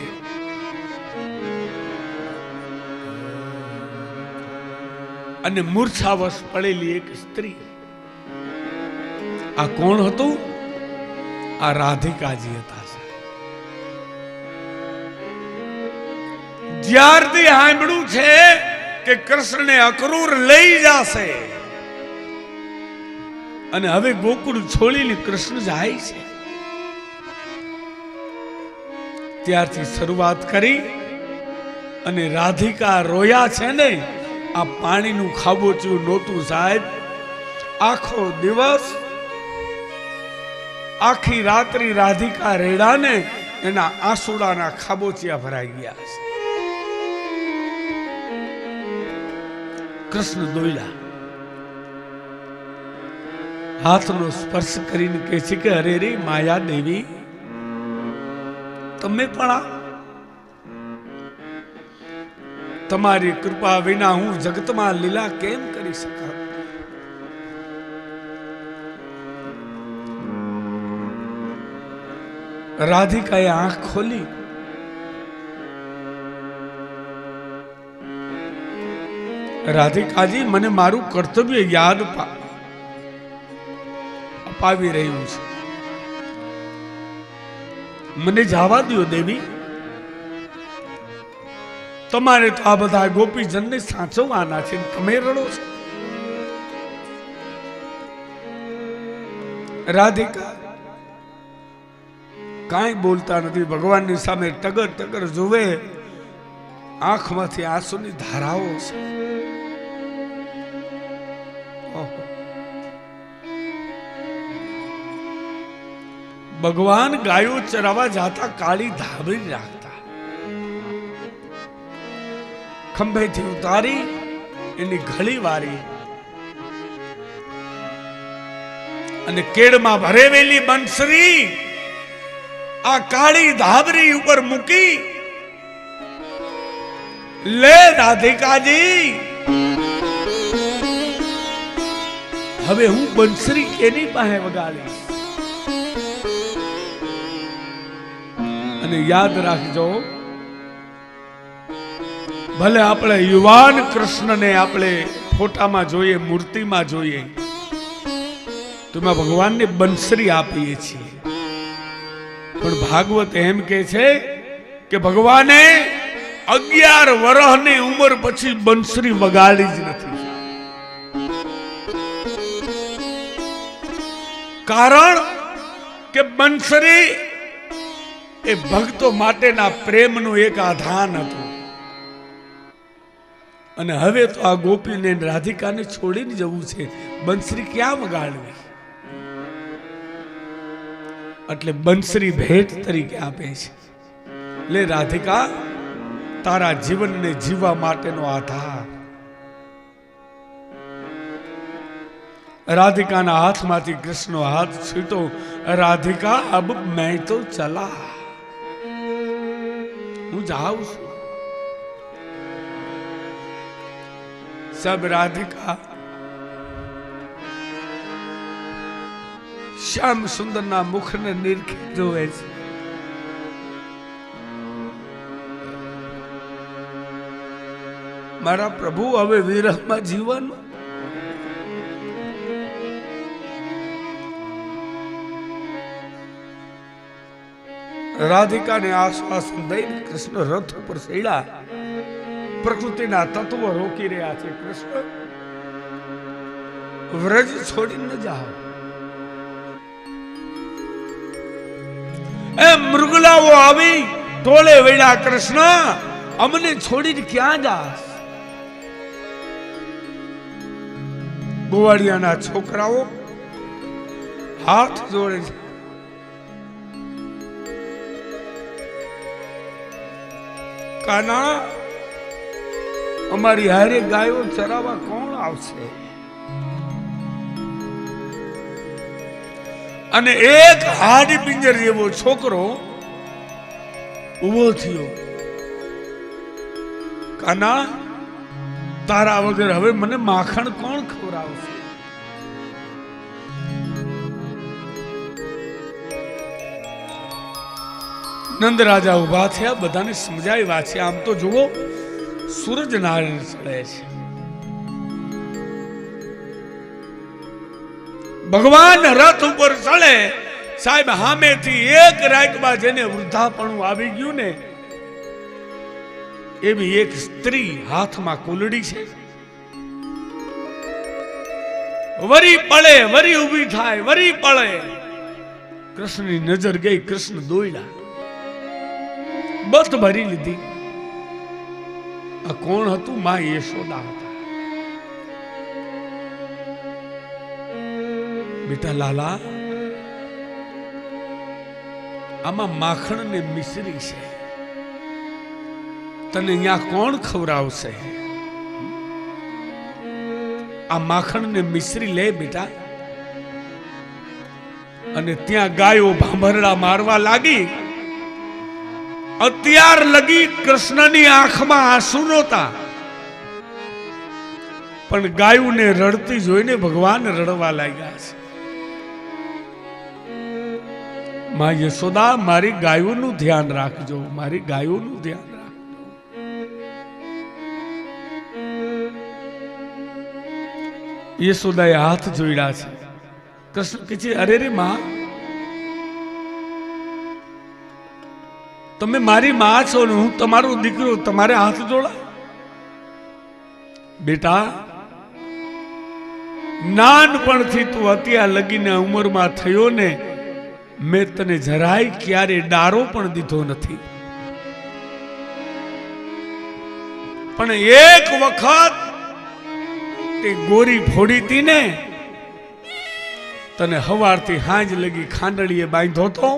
અને મૂર્છાવશ પડેલી એક સ્ત્રી. આ કોણ હતું? આ રાધિકાજી હતા. જ્યારથી સાંભળ્યું છે કે કૃષ્ણને અક્રૂર લઈ જશે અને હવે ગોકુળ છોડીને કૃષ્ણ જાય છે, ત્યારથી શરૂઆત કરી અને રાધિકા રોયા છે ને. આ પાણીનું ખાબોચિયું નહોતું સાહેબ. આખો દિવસ આખી રાત્રિ રાધિકા રેડા ને એના આંસુડાના ખાબોચિયા ભરાઈ ગયા છે. કૃષ્ણ દોયલા હાથનો સ્પર્શ કરીને કહે છે કે અરે રે માયા દેવી, તમે પણ તમારી કૃપા વિના હું જગતમાં લીલા કેમ કરી શકા? રાધિકાએ આંખ ખોલી. રાધિકાજી, મને મારું કર્તવ્ય યાદ અપાવી રહ્યું છે, મને જવા દો દેવી. તમારે તો આ બધા ગોપીજનને સાચવવાના છે, તમે રડો છો. રાધિકા કાંઈ બોલતા નથી. ભગવાનની સામે ટગર ટગર જોવે, આંખમાંથી આંસુની ધારાઓ છે. ભગવાન ગાયો ચરાવવા જાતા કાળી ધાબળી રાખતા, ખંભેથી ઉતારી એની ઘડી વારી અને કેડમાં ભરેવેલી બંસરી આ કાળી ધાબરી ઉપર મૂકી. લે રાધિકાજી, હવે હું બંસરી કેની પાસે વગાડીશ? અને યાદ રાખજો, ભલે આપણે યુવાન કૃષ્ણને આપણે ફોટામાં જોઈએ, મૂર્તિમાં જોઈએ, તો એમાં ભગવાનને બંસરી આપીએ છીએ. પણ ભાગવત એમ કહે છે કે ભગવાને 11 વર્ષની ઉંમર પછી બંસરી વગાડી જ નથી. કારણ કે બંસરી એ ભક્તો માટેના પ્રેમનું એક આધાન હતું. અને હવે તો આ ગોપીને રાધિકાને છોડીને જવું છે, બંસરી ક્યાં વગાડવી? એટલે બંસરી ભેટ તરીકે આપે છે. લે રાધિકા, તારા જીવનને જીવવા માટેનો આધાર. રાધિકાના હાથમાંથી કૃષ્ણનો હાથ છૂટો. રાધિકા, અબ મેં તો ચલા, હું જાઉં છું. સબ રાધિકા શ્યામ સુંદરના મુખને નિરખે જોવે છે. મારા પ્રભુ, હવે વિરહમાં જીવવાનું? રાધિકાને આશ્વાસન દઈને કૃષ્ણ રથ ઉપર ચડ્યા. પ્રકૃતિના તત્વો રોકી રહ્યા છે. કૃષ્ણ, વ્રજ છોડીને ન જાઓ. એ મૃગલાઓ આવી ટોળે વળ્યા. કૃષ્ણ, અમને છોડીને ક્યાં જાસ? ગોવાળિયાના છોકરાઓ હાથ જોડે છે. કાના, અમારી હારે ગાયો ચરાવવા કોણ આવશે? અને એક હાડી પિંજર જેવો છોકરો ઉભો થયો. કાના, તારા વગર હવે મને માખણ કોણ ખવડાવશે? નંદ રાજા ઉભા થયા, બધાને સમજાવ્યા છે. આમ તો જુઓ, સૂરજ નારાયણ ચડે છે, ભગવાન રથ ઉપર ચડે, સાહેબ હામેથી એક રાઈકમાં જેને વૃદ્ધાપણું આવી ગયું ને, એવી એક સ્ત્રી હાથમાં કુલડી છે. વરી પડે, વરી ઊભી થાય, વરી પડે. કૃષ્ણની નજર ગઈ, કૃષ્ણ દોયડા, બસ ભરી લીધી. આ કોણ હતું? માં યશોદા હતા. બેટા લાલા, આમાં માખણ ને મિશ્રી છે, તને અહીંયા કોણ ખવડાવશે? આ માખણ ને મિશ્રી લે બેટા. અને ત્યાં ગાયો ભાંભરડા મારવા લાગી. અત્યાર લગી કૃષ્ણની આંખમાં આંસુ નહોતા, પણ ગાયોને રડતી જોઈને ભગવાન રડવા લાગ્યા છે. માં યશોદા, મારી ગાયોનું ધ્યાન રાખજો, મારી ગાયોનું ધ્યાન રાખજો. યશોદાએ હાથ જોડ્યા છે. કૃષ્ણ કહે છે, અરે રે માં, તમે મારી માં છો ને હું તમારો દીકરો, તમારે હાથ જોડા? બેટા, નાનપણથી તું અત્યાર લગીને ઉંમરમાં થયો ને, મેં તને જરાય ક્યારે ડારો પણ દીધો નથી. પણ એક વખત તે ગોરી ફોડી હતી ને, તને હવારથી હાંજ લગી ખાંડડીએ બાંધ્યો તો,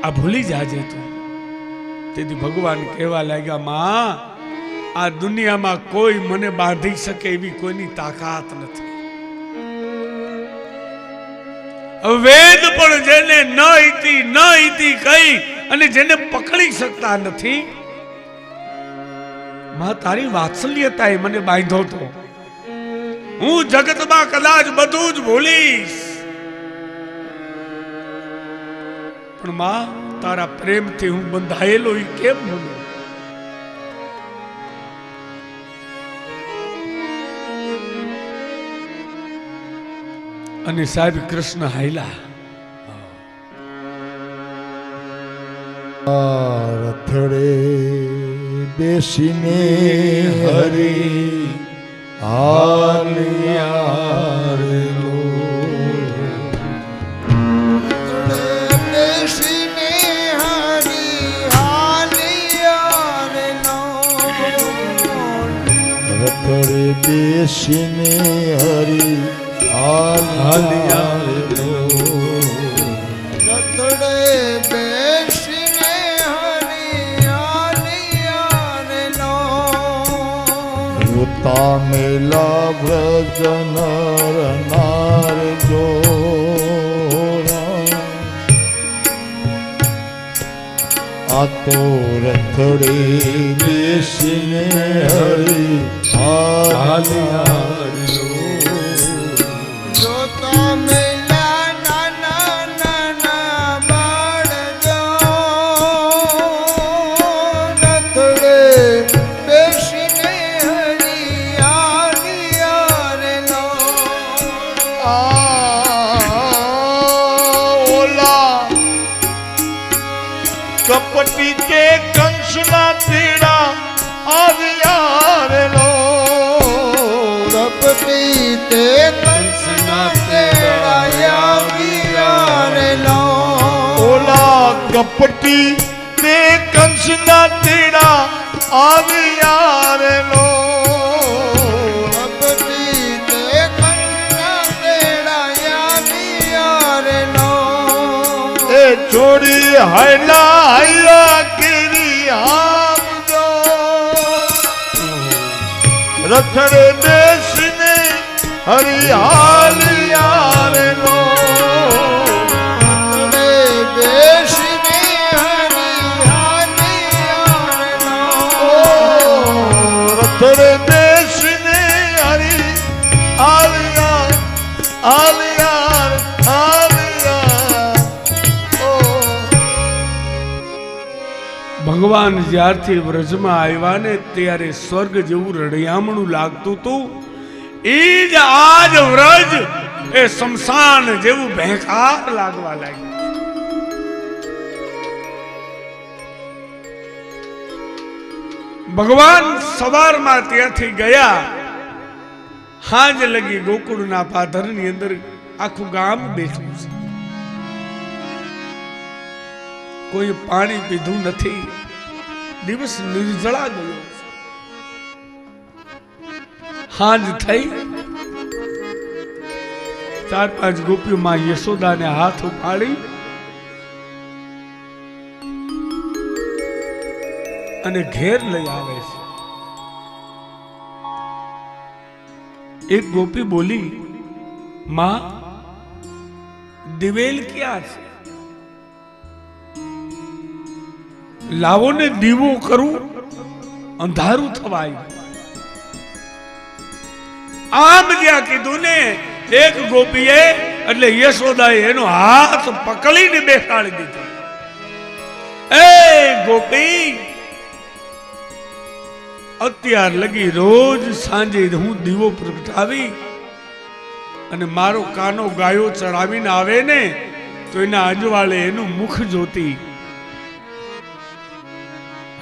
આ ભૂલી જાજે તું. તેથી ભગવાન કહેવા લાગ્યા, માં, આ દુનિયામાં કોઈ મને બાંધી શકે એવી કોઈની તાકાત નથી. વેદ પણ જેને ન ઈતી કહી અને જેને પકડી શકતા નથી, માં તારી વાત્સલ્યતાએ મને બાંધ્યો તો. હું જગતમાં કદાચ બધું જ ભૂલીશ, પણ માં, તારા પ્રેમથી હું બંધાયેલો એ કેમ ભૂલું? અને સાહેબ કૃષ્ણ હાયલા. રથડે બેસીને હરી હાલિયા રે લો. બેસીને હરી હાલિયા રે લો. રથડે બેસીને હરી હાલિયા રે લો. રથડે બેસીને હરી હાલિયા રે લો. તામેલા વ્રજ નર નાર જોરા. આ તો રથડે બેસીને હરી હાલિયા રે લો. કપટી તે કંસના તેડા આવ્યા રે લો. કપટી તે કંસના તેડા આવ્યા રે લો. ઓલા કપટી તે કંસના તેડા આવ્યા રે લો. કપટી તે કંસના તેડા આવ્યા રે લો. એ છોડી હાયલા હાયલા કેરી આવજો. રથડે બેસીને હરી હાલિયા રે લો. રથડે બેસીને હરી હાલિયા રે લો. રથડે બેસીને હરી હાલિયા હાલિયા હાલિયા. ભગવાન જ્યારથી વ્રજમાં આવ્યા ને ત્યારે સ્વર્ગ જેવું રળિયામણું લાગતું હતું. ઈ જ આજ વ્રજ એ શમશાન જેવું ભેંકાર લાગવા લાગ્યું. ભગવાન સવારમાં ત્યાંથી ગયા, હાંજ લગી ગોકુળના પાદરની અંદર આખું ગામ બેઠું છે. કોઈ પાણી પીધું નથી, દિવસ નિર્જળા ગયો. હાંજ થઈ, 4-5 ગોપીઓ માં યશોદાને હાથ ઉપાડી અને ઘેર લઈ આવે છે. એક ગોપી બોલી, માં દિવેલ ક્યાં છે? લાવો ને દીવો કરું, અંધારું થવાય. આમ જ્યાં કીધું ને એક ગોપીએ એટલે યશોદાએ એનો હાથ પકડીને બેસાડી દીધો. એ ગોપી, અત્યાર લગી રોજ સાંજે હું દીવો પ્રગટાવી અને મારો કાનો ગાયો ચડાવીને આવે ને તો એના અજવાળે એનું મુખ જોતી.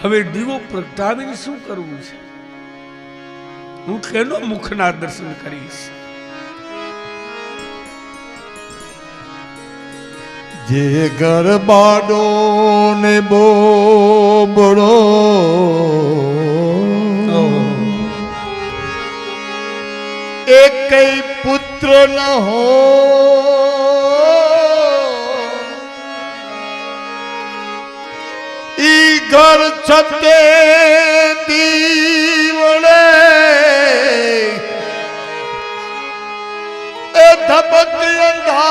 હવે દીવો પ્રગટાવીને શું કરવું છે? હું કેનો મુખના દર્શન કરીશ? જે ઘર બાડો ને બોબડો એક પુત્ર ન હો, ઈ ઘર છતે દીવડે એ ધબક અંધારા,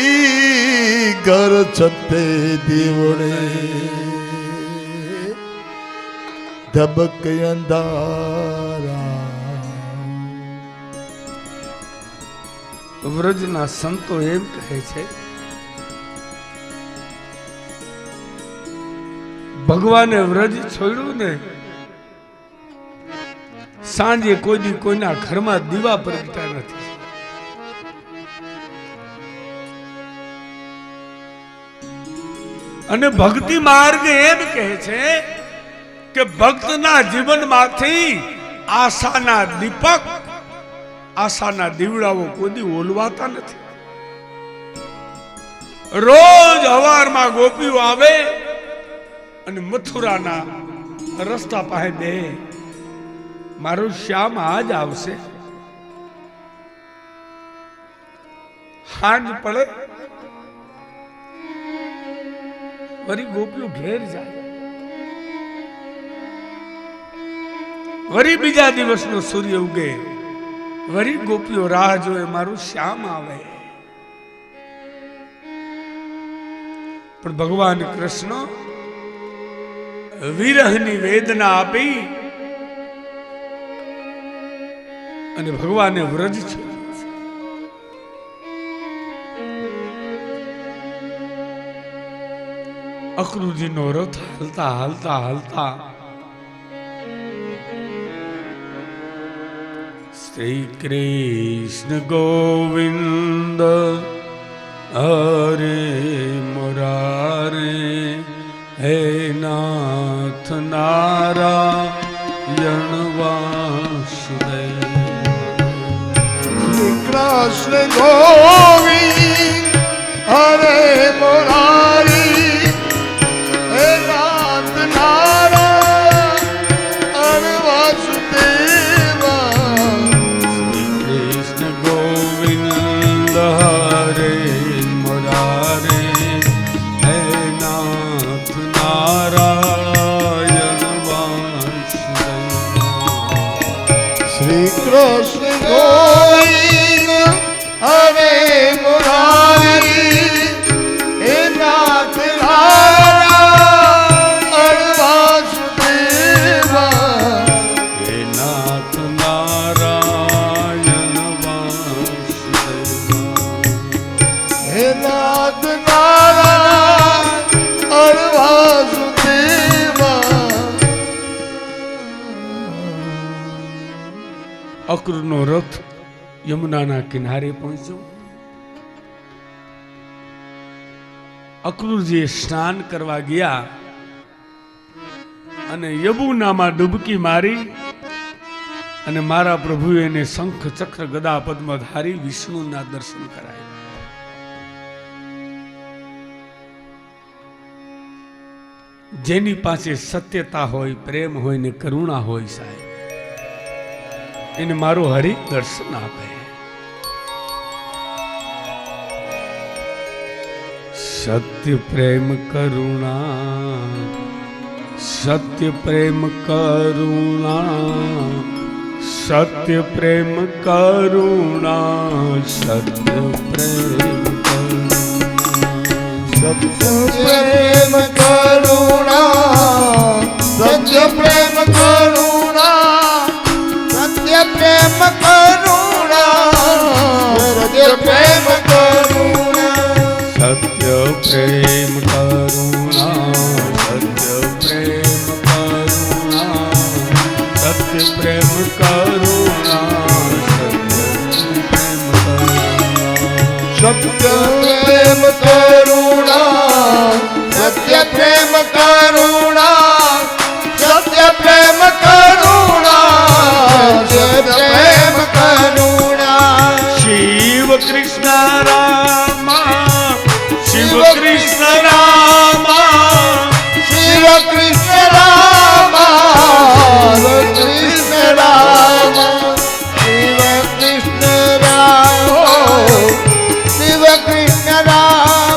ઈ ઘર છતે દીવડે ધબક અંધારા. વ્રજના સંતો એમ કહે છે, ભગવાને વ્રજ છોડ્યું ને, સાંજે કોઈ દી કોઈના ઘરમાં દીવા પ્રગટા નથી. અને ભક્તિ માર્ગ એમ કહે છે કે ભક્તના જીવનમાંથી આશાના દીપક, આશાના દીવડાઓ કોઈ દી ઓલવાતા નથી. રોજ હવારમાં ગોપીઓ આવે અને મથુરાના રસ્તા પાસે બે, મારો શ્યામ આજ આવશે. હાંજ પડે વરી ગોપીઓ ઘેર જાય. વરી બીજા દિવસનો સૂર્ય ઉગે, વરી ગોપીઓ રાહ જોએ, મારું શ્યામ આવે. પણ ભગવાન કૃષ્ણ વિરહની વેદના આપી અને ભગવાને વ્રજ છે. અક્રૂરજીનો રથ હાલતા હાલતા હાલતા શ્રી કૃષ્ણ ગોવિંદ હરે મુરારે હે નાથ નારાયણ વાસુદેવ. શ્રી કૃષ્ણ ગોવિંદ હરે મુરારી હે નાથ નારાયણ વાસુદેવા. શ્રી કૃષ્ણ ગોવિંદ હરે મુરારે હે નાથ નારાયણ વાસુદેવ. શ્રી કૃષ્ણ ગોવિંદ હરે મુરારી હે નાથ નારાયણ વાસુદેવા. હે નાથ નારાયણ વાસુદેવ. હે નાથ નારાયણ વાસુદેવા. અક્રૂરનો રથ યમુનાના કિનારે પહોંચ્યો. અક્રૂરજી સ્નાન કરવા ગયા અને યમુનામાં ડૂબકી મારી અને મારા પ્રભુએ એને શંખ ચક્ર ગદા પદ્મધારી વિષ્ણુના દર્શન કરાયા. જેની પાસે સત્યતા હોય, પ્રેમ હોય ને કરુણા હોય સાહેબ, એને મારો હરિ દર્શન આપે. સત્ય પ્રેમ કરુણા, સત્ય પ્રેમ કરુણા, સત્ય પ્રેમ કરુણા, સત્ય પ્રેમ સત્ય પ્રેમ કરુણા, સત્ય પ્રેમ કરુણા, સત્ય પ્રેમ કરુણા, સત્ય પ્રેમ કરુણા, સત્ય પ્રેમ કરુણા, સત્ય પ્રેમ કરુણા, સત્ય પ્રેમ કરુણા, સત્ય પ્રેમ કરુણા, સત્ય પ્રેમ કરુણા, સત્ય પ્રેમ કરુણા. શિવ કૃષ્ણ રામા, શિવ કૃષ્ણ રામા, શિવ કૃષ્ણ રામા, કૃષ્ણ રામા, શિવ કૃષ્ણ રામ, શિવ કૃષ્ણ રામ,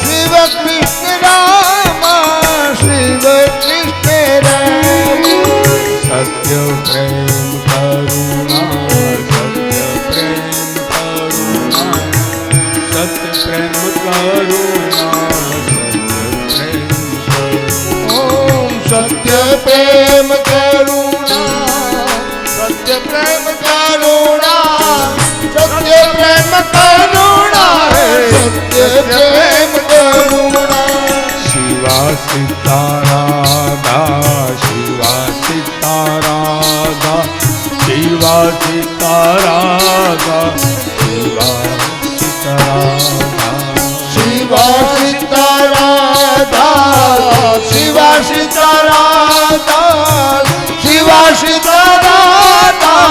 શિવ કૃષ્ણ રામ, શિવ કૃષ્ણ રામ. સત્ય પ્રેમ કરુણા, સત્ય પ્રેમ કરુણા, સત્ય પ્રેમ કરુણા, સત્ય પ્રેમ કરુણા, સત્ય પ્રેમ કરુણા, સત્ય પ્રેમ કરુણા. શિવા સીતારાધા, શિવા સીતારાધા, શિવા સીતારાધા, શિવા સીતારાધા, શિવા સીતારાધા, શિવા સીતારાધા, શિવા સીતારાધા,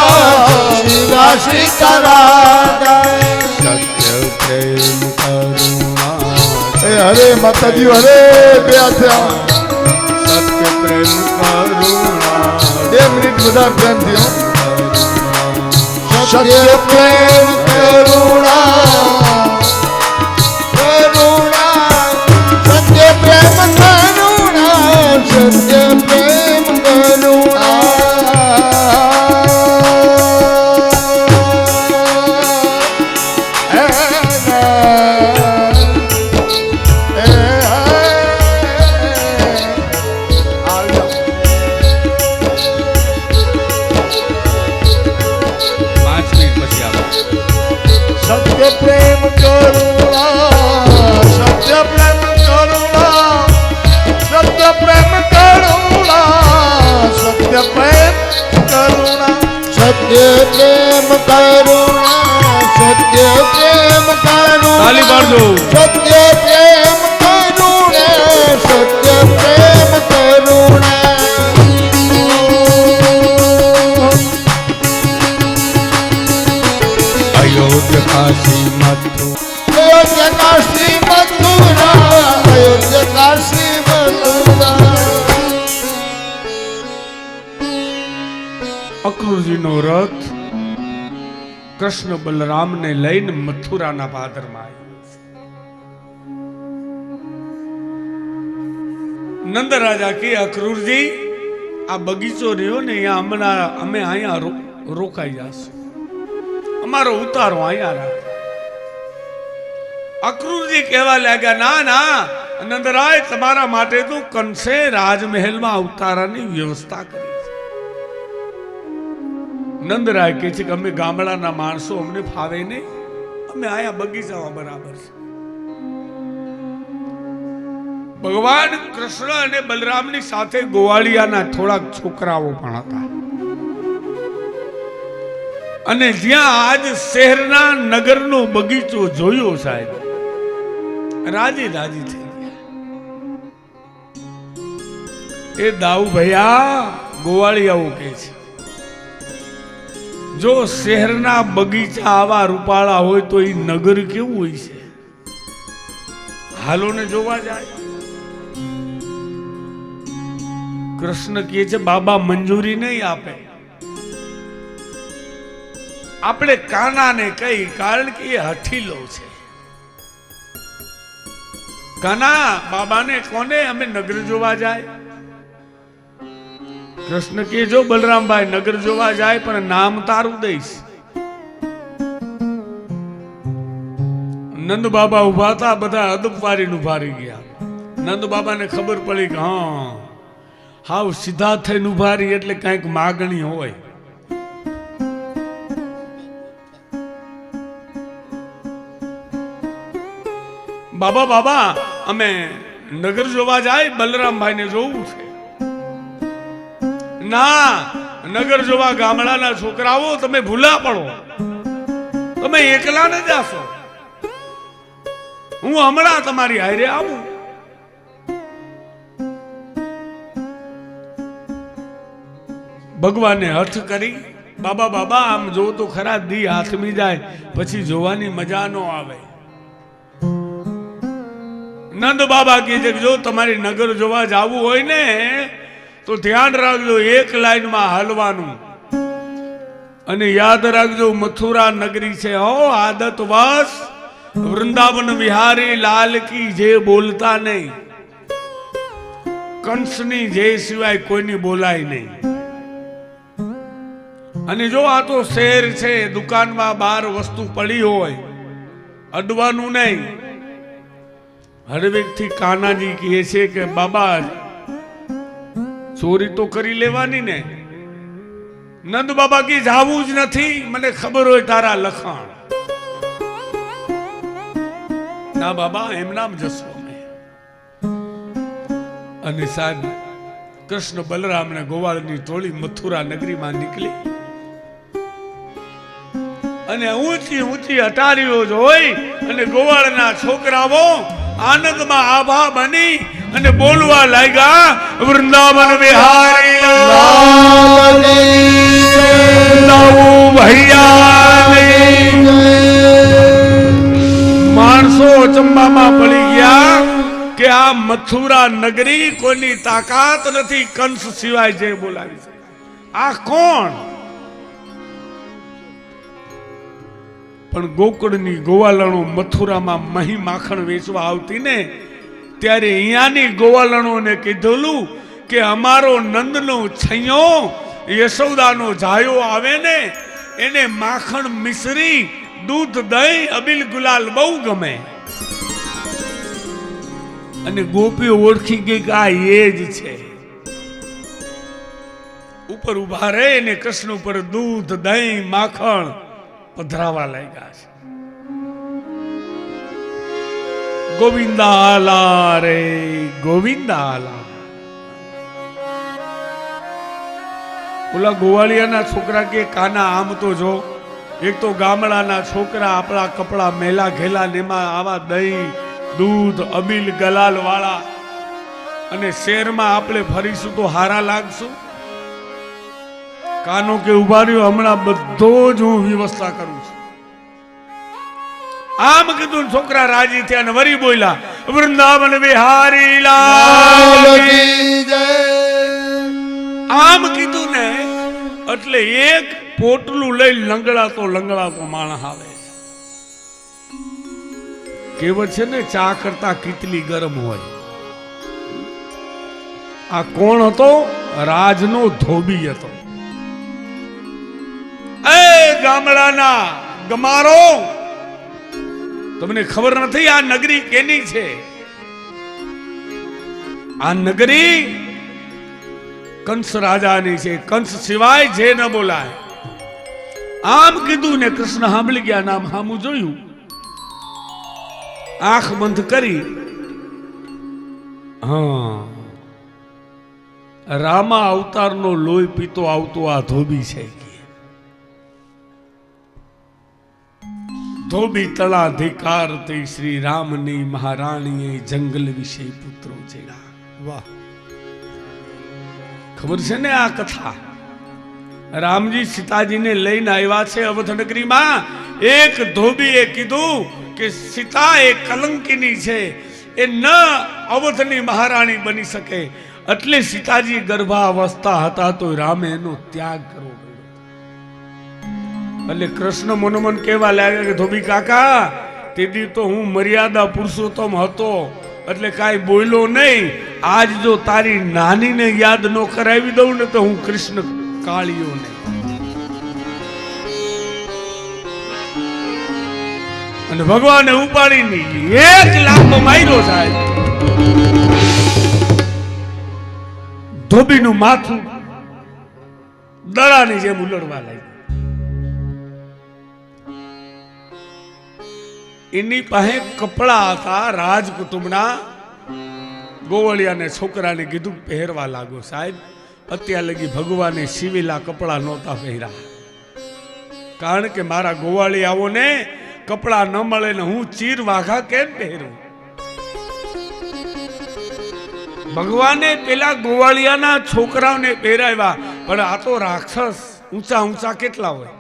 શિવા સીતારાધા. સત્ય પ્રેમ કરુણા, હરે માતાજી, હરે બે થયા. સત્ય પ્રેમ કરુણા, 2 મિનિટ બધા પ્રેમથી હો. સત્ય પ્રેમ કરુણા, કરુણા, સત્ય પ્રેમ કરુણા, સત્ય પ્રેમ કરુણા. સત્ય પ્રેમ કરુણા, સત્ય પ્રેમ કરુણા, સત્ય પ્રેમ કરુણા, સત્ય પ્રેમ કરુણા. સત્ય પ્રેમ કરુણા, સત્ય પ્રેમ કરુણા, તાલી પાડજો. સત્ય પ્રેમ કરુણા, સત્ય પ્રેમ કરુણા. અયોધ્યા કાશી મથુરા, અયોધ્યા કાશી મથુરા, અયોધ્યા કાશી મથુરા. અક્રૂરજીનો રથ કૃષ્ણ બલરામને લઈને મથુરાના પાદરમાં આવ્યો. નંદ રાજા કે અક્રૂરજી, આ બગીચો રહ્યો ને અહીંયા હમણાં અમે અહીંયા રોકાઈ જશું, અમારો ઉતારો અહીંયા રાખ. અક્રૂરજી કહેવા લાગ્યા, ના ના નંદરાય, તમારા માટે તો કંસે રાજમહેલમાં ઉતારાની વ્યવસ્થા કરી છે. નંદરાય કહે છે કે અમે ગામડાના માણસો, અમને ફાવે નહીં, અમે આયા બગીચામાં બરાબર છે. ભગવાન કૃષ્ણ અને બલરામની સાથે ગોવાળિયાના થોડાક છોકરાઓ પણ હતા. અને જ્યાં આજ શહેરના નગરનો બગીચો જોયો સાહેબ, રાજી રાજી થઈ ગયા. એ દાઉ ભૈયા ગોવાળી આવું કહે છે, જો શહેરના બગીચા આવા રૂપાળા હોય તો એ નગર કેવું હોય છે? હાલો ને જોવા જાય. કૃષ્ણ કહે છે બાબા મંજૂરી નહીં આપે. આપણે કાનાને કહી, કારણ કે એ હઠીલો છે. કાના બાબાને કોને અમે નગર જોવા જાય? કૃષ્ણ કહે જો બલરામભાઈ નગર જોવા જાય પણ નામ તારું દઈશ. નંદ બાબા ઉભા હતા, બધા અદબ વારીને ઉભા રહી ગયા. નંદ બાબાને ખબર પડી કે હા હાવ સીધા થઈને ઉભા રહી એટલે કઈક માગણી હોય. બાબા બાબા અમે નગર જોવા જાય, બલરામભાઈ ને જોવું છે. ના, નગર જોવા ગામડાના છોકરાઓ તમે ભૂલા પડો, તમે એકલા ન જાશો. હું હમણાં તમારી હારે આવું. ભગવાને હઠ કરી, બાબા બાબા આમ જો તો ખરા, દી હાથમી જાય પછી જોવાની મજા ન આવે. નંદ બાબા કહે છે જો તમારી નગર જોવા જવું હોય ને તો ધ્યાન રાખજો, એક લાઈનમાં હાલવાનું. અને યાદ રાખજો મથુરા નગરી છે હો આદત વશ, વૃંદાવન વિહારી લાલ કી જે બોલતા નહીં, કંસની જે સિવાય કોઈની બોલાય નહીં. અને જો આ તો શહેર છે, દુકાનમાં બાર વસ્તુ પડી હોય, અડવાનું નહીં. હળવેક થી કાનાજી કહે છે કે બાબા ચોરી તો કરી લેવાની ને. નંદ બાબા કી જાવું જ નથી, મને ખબર હોય તારા લખાણ. ના બાબા એમ નામ જશો અમે. અને સાહેબ કૃષ્ણ બલરામ ને ગોવાળની ટોળી મથુરા નગરીમાં નીકળી અને ઊંચી ઊંચી અટારીઓ જોઈ અને ગોવાળના છોકરાઓ આનંદમાં આભા બની અને બોલવા લાગ્યા, વૃંદાવન વિહારી માણસો ચંબામાં પડી ગયા કે આ મથુરા નગરી કોઈની તાકાત નથી કંસ સિવાય જે બોલાવી છે. આ કોણ? પણ ગોકળની ગોવાલણો મથુરામાં મહી માખણ વેચવા આવતી ને ત્યારે અહીંયાની ગોવાલણોને કીધેલું કે અમારો નંદનો છૈયો યશોદાનો જાયો આવે ને એને માખણ મિશ્રી દૂધ દહીં અબીલ ગુલાલ બહુ ગમે. અને ગોપીઓ ઓળખી ગઈ કે આ એ જ છે. ઉપર ઉભા રહે ને કૃષ્ણ ઉપર દૂધ દહીં માખણ પધરાવા લાગ્યા છે. ગોવિંદાલા રે ગોવિંદાલા. ઓલા ગોવાળિયાના છોકરા કે કાના આમ તો જો, એક તો ગામડાના છોકરા આપણા કપડા મેલા ઘેલા ને એમાં આવા દહીં દૂધ અબીલ ગલાલ વાળા, અને શહેરમાં આપણે ફરીશું તો હારા લાગશું. કાનો કે ઉભા રહ્યો, હમણાં બધો જ હું વ્યવસ્થા કરું છું. આમ કીધું છોકરા રાજી થયા અને વરી બોલ્યા, વૃંદાવન વિહારી લાલ કી જય. આમ કીધું ને એટલે એક પોટલું લઈ લંગડાતો માણસ આવે. કહેવત છે ને ચા કરતા કેટલી ગરમ હોય. આ કોણ હતો? રાજનો ધોબી હતો. એ ગામડાના ગમારો, તમને ખબર નથી આ નગરી કેની છે? આ નગરી કંસ રાજાની છે. કંસ સિવાય જે ન બોલાય. આમ કીધું ને કૃષ્ણ સાંભળી ગયા. નામ સામું જોયું, આંખ બંધ કરી. હા, રામા અવતારનો લોહી પીતો આવતો આ ધોબી છે. ધોબી તળાધિકાર તે શ્રી રામની મહારાણીએ જંગલ વિશે પુત્રો જેડા. વાહ, ખબર છે ને આ કથા? રામજી સીતાજીને લઈને આવ્યા છે અવધ નગરીમાં. એક ધોબીએ કીધું કે સીતા એ કલંકિની છે, એ ન અવધની મહારાણી બની શકે. એટલે સીતાજી ગર્ભાવસ્થા હતા તો રામે એનો ત્યાગ કરવો પડ્યો. એટલે કૃષ્ણ મનોમન કહેવા લાગ્યા કે ધોબી કાકા, તેથી તો હું મર્યાદા પુરુષોત્તમ હતો એટલે કાંઈ બોલ્યો નહીં. આજ જો તારી નાનીને યાદ ન કરાવી દઉં ને તો હું કૃષ્ણ કાળિયો નહીં. અને ભગવાને ઉપાડીને 1 લાખો માર્યો સાહેબ. ધોબીનું માથું દડાની જેમ ઉલડવા લાગ્યું. એની પાસે કપડા હતા રાજકુટુંબના. ગોવળિયાને છોકરાને કીધું પહેરવા લાગો સાહેબ. અત્યાર લગી ભગવાને સીવેલા કપડા નહોતા પહેર્યા, કારણ કે મારા ગોવાળિયાઓને કપડા ન મળે ને હું ચીર વાઘા કેમ પહેરું? ભગવાને પેલા ગોવાળિયાના છોકરાઓને પહેરાવ્યા, પણ આ તો રાક્ષસ ઊંચા ઊંચા કેટલા હોય.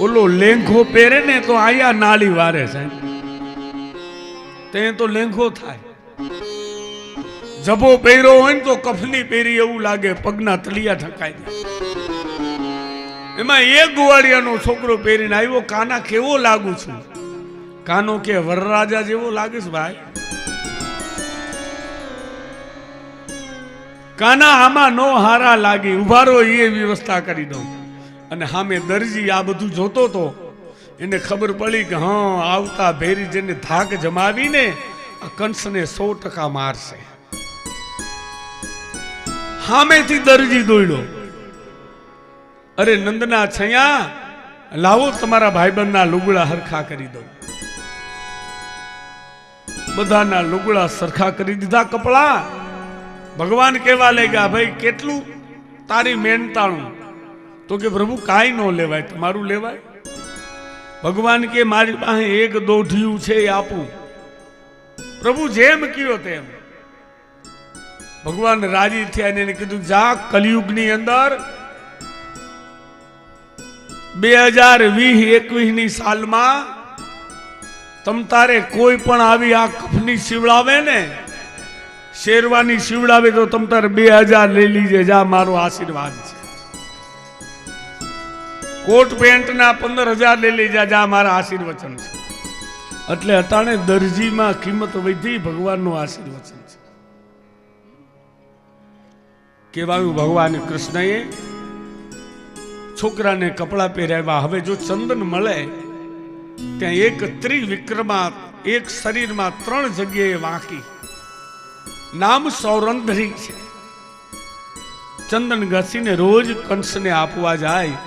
ઓલો લેંઘો પહેરે ને તો આયા નાળી વારે સાહેબ, તે તો લેંઘો થાય. જભો પહેર્યો હોય ને તો કફની પહેરી એવું લાગે, પગના તળિયા ઠકાઈ જાય. એમાં એક ગોવાળિયાનો છોકરો પહેરીને આવ્યો. કાના કેવો લાગુ છું? કાનો કે વરરાજા જેવો લાગીશ ભાઈ. કાના આમાં નો હારા લાગી, ઉભારો એ વ્યવસ્થા કરી દઉં. અને સામે દરજી આ બધું જોતો તો એને ખબર પડી કે હા, આવતા ભેરી જેને ધાક જમાવીને આ કંસને 100% મારશે. સામેથી દરજી દોડ્યો. અરે નંદના છૈયા, લાવો તમારા ભાઈબંધના લુગડા હરખા કરી દો. બધાના લુગડા સરખા કરી દીધા, કપડા. ભગવાન કેવા લાગ્યા, ભાઈ કેટલું તારી મહેનતાણું? તો કે પ્રભુ કાંઈ ન લેવાય, તમારું લેવાય. ભગવાન કે મારી પાસે 1 દોઢિયું છે એ આપું. પ્રભુ જેમ કયો તેમ. ભગવાન રાજી થયા અને એને કીધું જા, કલિયુગની અંદર 2020-21 ની સાલમાં તમ તારે કોઈ પણ આવી આ કફની સીવડાવે ને, શેરવાની સીવડાવે તો તમ તારે 2000 લઈ લીજે. જા, મારો આશીર્વાદ છે. કોટ પેન્ટ ના 15000 લઈ લીજા. જા, મારા આશીર્વચન છે. એટલે અટાણે દરજીમાં કિંમત વધી, ભગવાનનું આશીર્વચન છે. કેવાયું ભગવાન કૃષ્ણએ છોકરાને કપડા પહેરાવ્યા. હવે જો ચંદન મળે ત્યાં એક ત્રિવિક્રમા, એક શરીરમાં 3 જગ્યાએ વાંકી, નામ સૌરંધરી છે. ચંદન ઘસીને રોજ કંસને આપવા જાય.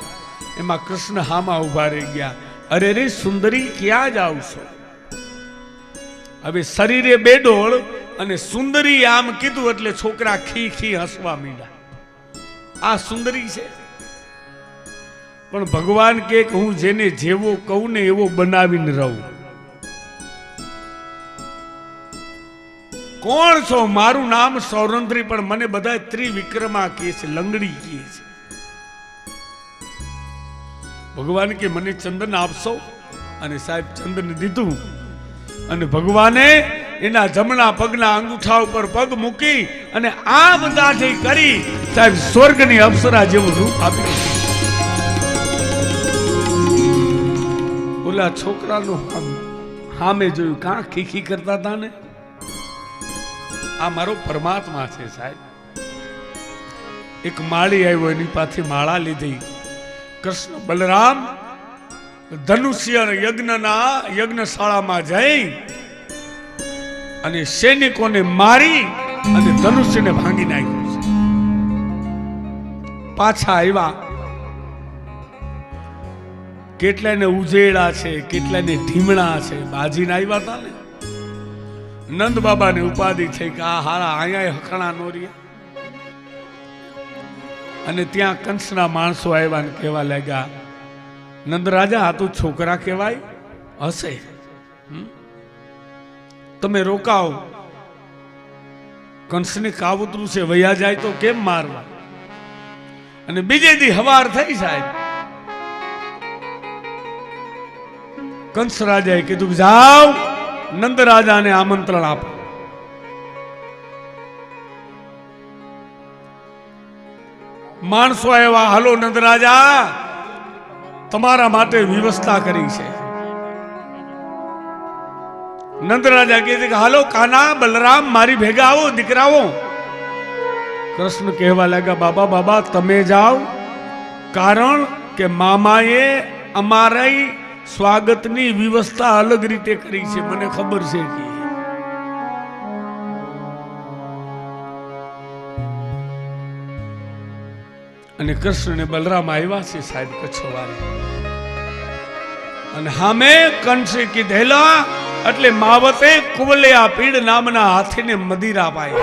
એમાં કૃષ્ણ હામાં ઉભા રહી ગયા. અરે રે સુંદરી, ક્યાં જાવ છો? હવે શરીરે બેડોળ અને સુંદરી આમ કીધું એટલે છોકરા ખી ખી હસવા માંડ્યા. આ સુંદરી છે. પણ ભગવાન કે હું જેને જેવો કહું ને એવો બનાવીને રહું. કોણ છો? મારું નામ સૌરંધરી, પણ મને બધા ત્રિવિક્રમા કહે છે, લંગડી કહે છે. ભગવાન કે મને ચંદન આપશો? અને સાહેબ ચંદન દીધું. અને ભગવાને એના જમણા પગના અંગૂઠા ઉપર પગ મૂકી અને આ બધા જે કરી સાહેબ સ્વર્ગની અપ્સરા જેવું રૂપ આપ્યું. ઓલા છોકરાનું સામે જોયું, કાં ખીખી કરતા હતા ને. આ મારો પરમાત્મા છે સાહેબ. એક માળી આવ્યો, એની પાછી માળા લીધી. કૃષ્ણ બલરામ ધનુષ્ય યજ્ઞશાળામાં જઈ અને સૈનિકોને મારી અને ધનુષ્યને ભાંગી નાખ્યું છે. પાછા આવ્યા. કેટલાને ઉજેડા છે, કેટલાને ઢીમણા છે, બાજીને આવ્યા હતા ને. નંદ બાબાને ઉપાધિ થઈ કે આ હારા અહીંયા હખણા નો રહ્યા. અને ત્યાં કંસના માણસો આવ્યા ને કહેવા લાગ્યા, નંદ રાજા આ તો છોકરા કહેવાય હશે, તમે રોકાવ, કંસને કાવતરું છે વયા જાય તો કેમ મારવા? અને બીજે દી હવાર થઈ સાહેબ, કંસ રાજાએ કીધું જાઓ નંદ રાજાને આમંત્રણ આપો. માણસો આવ્યા, હાલો નંદ રાજા તમારા માટે વ્યવસ્થા કરી છે. નંદ રાજા કહે છે કે હાલો કાના બલરામ મારી ભેગા આવો દીકરાઓ. કૃષ્ણ કહેવા લાગ્યા બાબા બાબા તમે જાઓ, કારણ કે મામાએ અમારી સ્વાગતની વ્યવસ્થા અલગ રીતે કરી છે, મને ખબર છે કે. અને કૃષ્ણ ને બલરામ આવ્યા છે સાહેબ કચ્છવાળા, અને હામે કંસે કીધેલા એટલે માવતે કુવલિયા પીડ નામના હાથીને મદિરા પાય.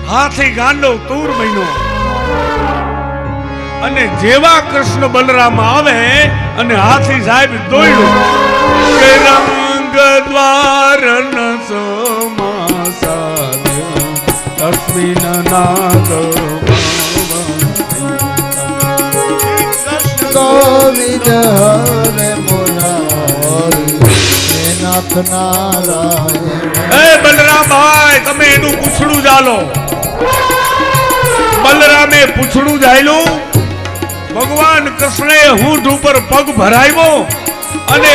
હાથી ગાંડો તૂર બન્યો, અને જેવા કૃષ્ણ બલરામ આવે અને હાથી સાહેબ દોડ્યું કે રંગ દ્વારન સમાસા તસ્મીન નાદ ગોવિંદ હરે મુરારી નાથ નારાયણ. એ બલરામ ભાઈ તમે એનું પૂછડું ચાલો. બલરામે પૂછડું જાયલું, ભગવાન કૃષ્ણએ હૂંઠ ઉપર પગ ભરાવ્યો અને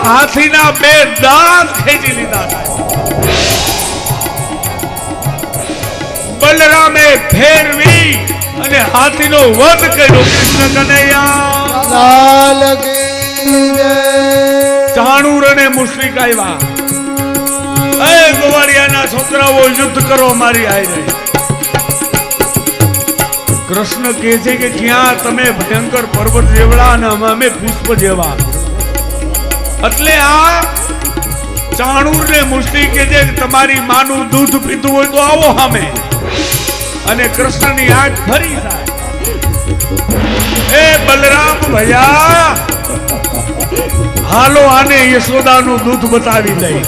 હાથીના બે દાંત ખેંચી લીધા. બલરામે ફેરવી અને હાથીનો વધ કર્યો. કૃષ્ણ કનૈયા લાલ કી જય. ચાણુર અને મુશ્રીક આવ્યા, એ ગોવાળિયાના છોકરાઓ યુદ્ધ કરો મારી આઈ રહી. કૃષ્ણ કહે છે કે ક્યાં તમે ભયંકર પર્વત જેવડા અને અમે પુષ્પ જેવા. એટલે આ ચાણુર ને મુશ્રીક કે છે તમારી માનું દૂધ પીતું હોય તો આવો સામે. અને કૃષ્ણની આંખ ફરી જાય. એ બલરામ ભૈયા હાલો આને યશોદાનું દૂધ બતાવી દઈ.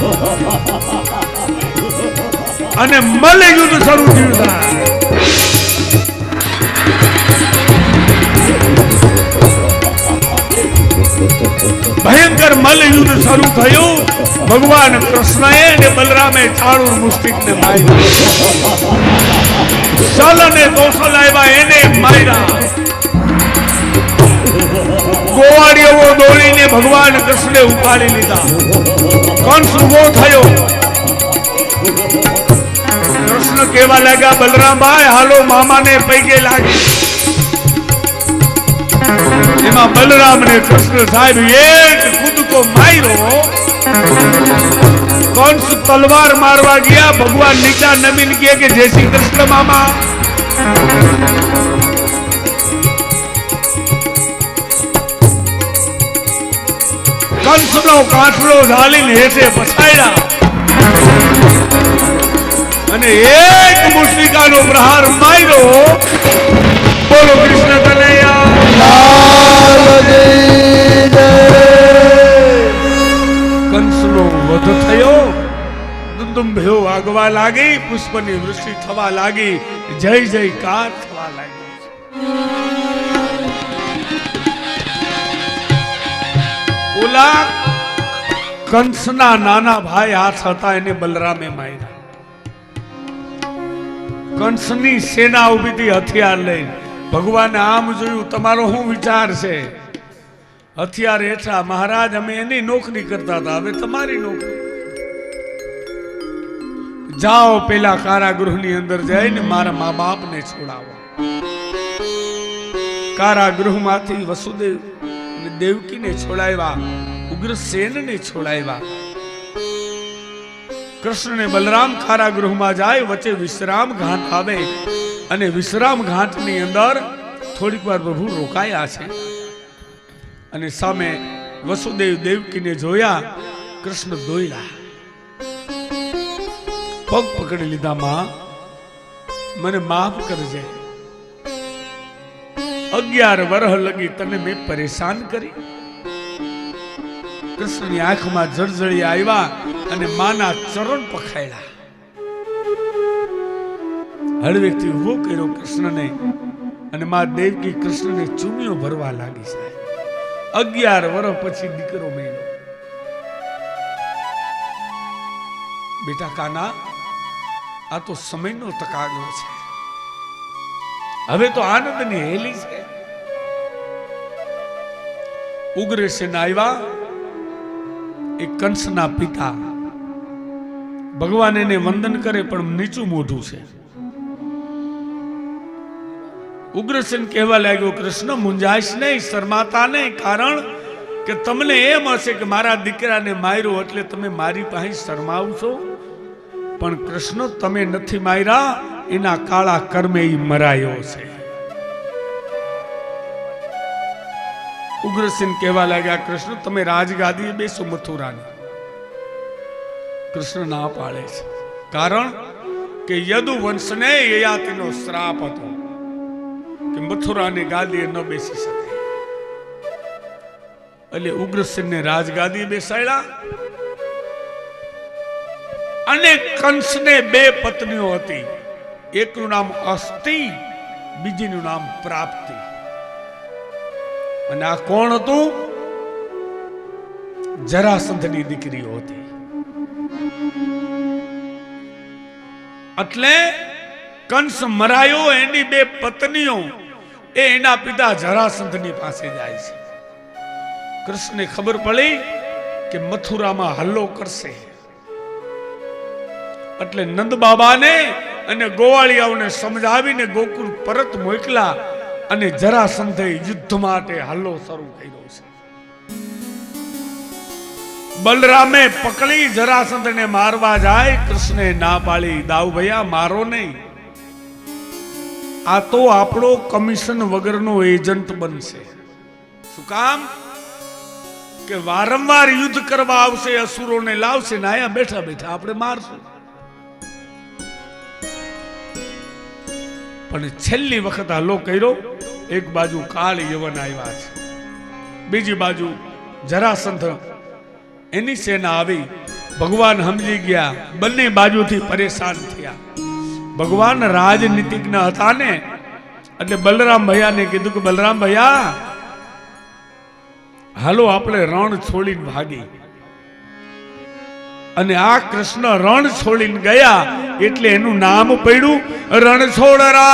અને મલ યુદ્ધ શરૂ થયું. ભયંકર મલ યુદ્ધ શરૂ થયું. ભગવાન કૃષ્ણએ અને બલરામે ચાણુર મુશ્રીકને માર્યા. શલ અને કૌશલ આવ્યા એને માર્યા. ગોવાળીઓ દોડીને ભગવાન કૃષ્ણે ઉપાડી લીધા. કંસ ઉભો થયો. કૃષ્ણ કહેવા લાગ્યા બલરામભાઈ હાલો મામાને પૈકે લાગી. એમાં બલરામ ને કૃષ્ણ સાહેબ એક કૂદકો માર્યો. કંસ તલવાર મારવા ગયા. ભગવાન નીચા નમીન કહે કે જય શ્રી કૃષ્ણ મામા. કંસનો કાંઠલો ઝાલીને હેઠે પછાડ્યા અને એક મુશ્રીકાનો પ્રહાર માર્યો. બોલો કૃષ્ણ કનૈયા લાલ કી જય. કંસનો વધ થયો. દુંદુંભ્યો વાગવા લાગી, પુષ્પની વૃષ્ટિ થવા લાગી, જય જયકાર થવા લાગી. ઓલા કંસના નાના ભાઈ હાથ હતા એને બલરામે માર્યા. કંસની સેના ઉભી હતી હથિયાર લઈને. ભગવાને આમ જોયું તમારો શું વિચાર છે? હથિયાર હેઠા મહારાજ અમે એની નોકરી કરતા હતા, હવે તમારી નોકરી. જાઓ પેલા કારાગૃહની અંદર જઈને મારા મા બાપને છોડાવો. કારાગૃહમાંથી વસુદેવ અને દેવકીને છોડાવ્યા, ઉગ્રસેનને છોડાવ્યા. કૃષ્ણ ને બલરામ કારાગૃહમાં જાય, વચ્ચે વિશ્રામ ઘાટ આવે અને વિશ્રામ ઘાટની અંદર થોડીક વાર પ્રભુ રોકાયા છે. અને સામે વસુદેવ દેવકીને જોયા. કૃષ્ણ દોડ્યા, પગ પકડી લીધા. માં મને માફ કરજે, 11 વર્ષ લગી તને મેં પરેશાન કરી. કૃષ્ણની આંખમાં જળજળી આવ્યા અને માના ચરણ પખાડ્યા. હળવેથી ઉભો કર્યો કૃષ્ણને અને મા દેવકી કૃષ્ણને ચૂમીઓ ભરવા લાગી છે. 11 વર્ષ પછી દીકરો મળ્યો. બેટા કાના, આ તો સમયનો તકાદો છે. હવે તો આનંદની હેલી છે. ઉગ્રસેન આવ્યા, એ કંસના પિતા. ભગવાન એને વંદન કરે પણ નીચું મોઢું છે. ઉગ્રસેન કહેવા લાગ્યો, કૃષ્ણ મુંજાઈશ નહીં, શરમાતા નહીં, કારણ કે તમને એમ હશે કે મારા દીકરાને માર્યો એટલે તમે મારી પાસે શરમાવશો. પણ કૃષ્ણ, તમે નથી માર્યા, એના કાળા કર્મે ઈ મરાયો છે. ઉગ્રસેન કહેવા લાગ્યા, કૃષ્ણ તમે રાજગાદીએ બેસો મથુરાની. કૃષ્ણ ના પાડે છે, કારણ કે યદુ વંશને યયાતિનો શ્રાપ હતો કે મથુરાની ગાદીએ ન બેસી શકે. એટલે ઉગ્રસેનને રાજગાદીએ બેસાડ્યા. અને કંસને 2 પત્નીઓ હતી. એકનું નામ અસ્તિ, બીજીનું નામ પ્રાપ્તિ. અને આ કોણ હતું? જરાસંધની દીકરીઓ હતી. એટલે કંસ મરાયો, એની 2 પત્નીઓ એ એના પિતા જરાસંધની પાસે જાય છે. કૃષ્ણને ખબર પડી કે મથુરામાં હલ્લો કરશે. એટલે નંદ બાબાને અને ગોવાળિયાઓને સમજાવીને ગોકુળ પરત મોકલા અને જરાસંધે યુદ્ધ માટે હલ્લો શરૂ કર્યો છે. બલરામે પકડી જરાસંધને મારવા જાય. કૃષ્ણે ના પાડી, દાઉ ભૈયા મારો નહીં, આ તો આપણો કમિશન વગરનો એજન્ટ બનશે. શું કામ? કે વારંવાર યુદ્ધ કરવા આવશે, અસુરોને લાવશે ને આયા બેઠા બેઠા આપણે મારશું. પણ છેલ્લી વખત હલ્લો કર્યો. એક બાજુ કાળ યવન આવ્યા છે, બીજી બાજુ જરાસંધ એની સેના આવી. ભગવાન સમજી ગયા, બંને બાજુથી પરેશાન થયા. ભગવાન રાજનીતિજ્ઞ હતા ને, એટલે બલરામ ભૈયાને કીધું કે બલરામ ભૈયા હાલો આપણે રણ છોડીને ભાગી. અને આ કૃષ્ણ રણ છોડીને ગયા એટલે એનું નામ પડ્યું રણછોડરાય.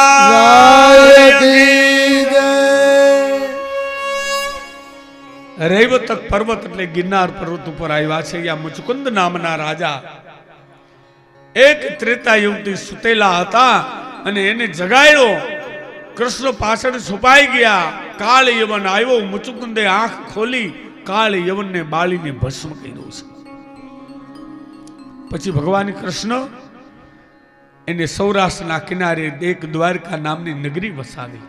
રૈવતક પર્વત એટલે ગિરનાર પર્વત ઉપર આવ્યા છે. યા મુચુકુંદ નામના રાજા એક ત્રેતા યુગથી સુતેલા હતા અને એને જગાડ્યો. કૃષ્ણ પાછળ છુપાઈ ગયા. કાળ યવન આવ્યો. મુચુકુંદે આંખ ખોલી કાળ યવનને બાળીને ભસ્મ કર્યો છે. પછી ભગવાન કૃષ્ણ એને સૌરાષ્ટ્રના કિનારે એક દ્વારકા નામની નગરી વસાવી.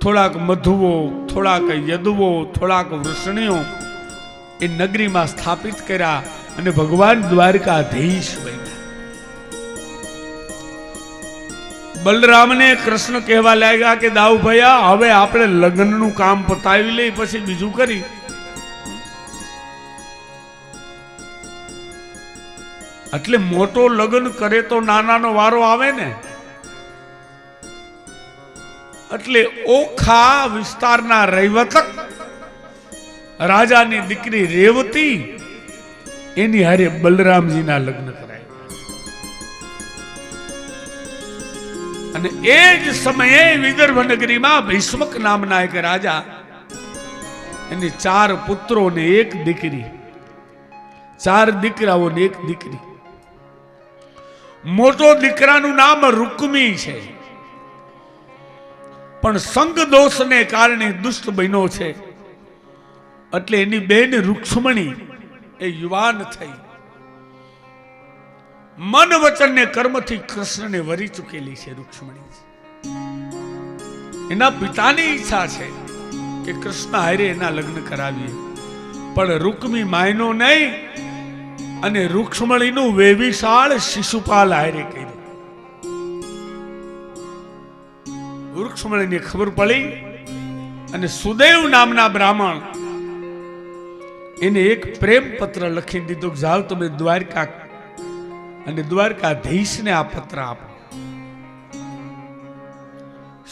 થોડાક મધુઓ, થોડાક યદુઓ, થોડાક વૃષણીઓ એ નગરીમાં સ્થાપિત કર્યા અને ભગવાન દ્વારકાધીશ બન્યા. બલરામને કૃષ્ણ કહેવા લાગ્યા કે દાઉ ભૈયા હવે આપણે લગ્નનું કામ પતાવી લઈ, પછી બીજું કરી. એટલે મોટો લગ્ન કરે તો નાનાનો વારો આવે ને. એટલે ઓખા વિસ્તારના રૈવતક રાજાની દીકરી રેવતી એની હારે બલરામજીના લગ્ન કરાયા. અને એ જ સમયે વિદર્ભ નગરીમાં ભીષ્મક નામના એક રાજા, એને 4 પુત્રો ને 1 દીકરી, 4 દીકરાઓ ને 1 દીકરી. મોટો દીકરાનું નામ રૂકમી છે, પણ સંગ દોષને કારણે દુષ્ટ બન્યો છે. એટલે એની બેન રૂક્ષ્મણી એ યુવાન થઈ. મન વચન ને કર્મથી કૃષ્ણને વરી ચૂકેલી છે રૂક્ષ્મણી. એના પિતાની ઈચ્છા છે કે કૃષ્ણ હારે એના લગ્ન કરાવીએ, પણ રૂકમી માયનો નહીં અને રૂક્ષ્મણીનું વેવિશાળ શિશુપાલ હારે કર્યું. રૂક્ષ્મણીને ખબર પડી અને સુદેવ નામના બ્રાહ્મણ એને એક પ્રેમ પત્ર લખી દીધો કે જાઓ તમે દ્વારકા અને દ્વારકાધીશને આ પત્ર આપો.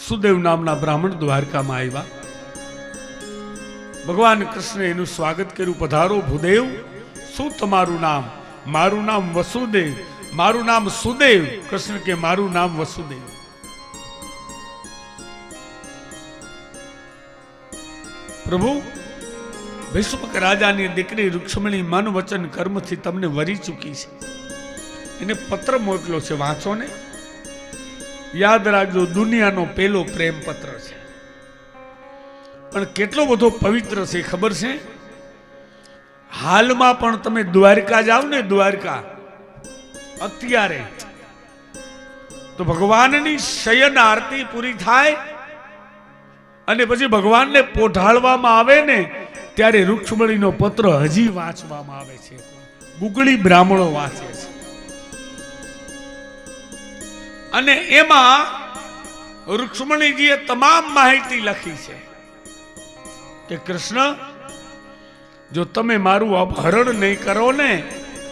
સુદેવ નામના બ્રાહ્મણ દ્વારકામાં આવ્યા. ભગવાન કૃષ્ણે એનું સ્વાગત કર્યું. પધારો ભૂદેવ, શું તમારું નામ? મારું નામ વસુદેવ. મારું નામ સુદેવ. કૃષ્ણ કે મારું નામ વસુદેવ. પ્રભુ, ભીષ્મક રાજાની દીકરી રૂક્ષ્મણી મન વચન કર્મથી તમને વરી ચૂકી છે. એને પત્ર મોકલ્યો છે, વાંચો ને. યાદ રાખજો, દુનિયાનો પહેલો પ્રેમ પત્ર છે, પણ કેટલો બધો પવિત્ર છે ખબર છે? હાલમાં પણ તમે દ્વારકા જાઓ ને, દ્વારકા અત્યારે તો ભગવાનની શયન આરતી પૂરી થાય અને પછી ભગવાનને પોઢાળવામાં આવે ને ત્યારે રૂક્ષ્મણીનો પત્ર હજી વાંચવામાં આવે છે. ગુગળી બ્રાહ્મણો વાંચે છે અને એમાં રૂક્ષ્મણીજીએ તમામ માહિતી લખી છે કે કૃષ્ણ, જો તમે મારું અપહરણ નહીં કરો ને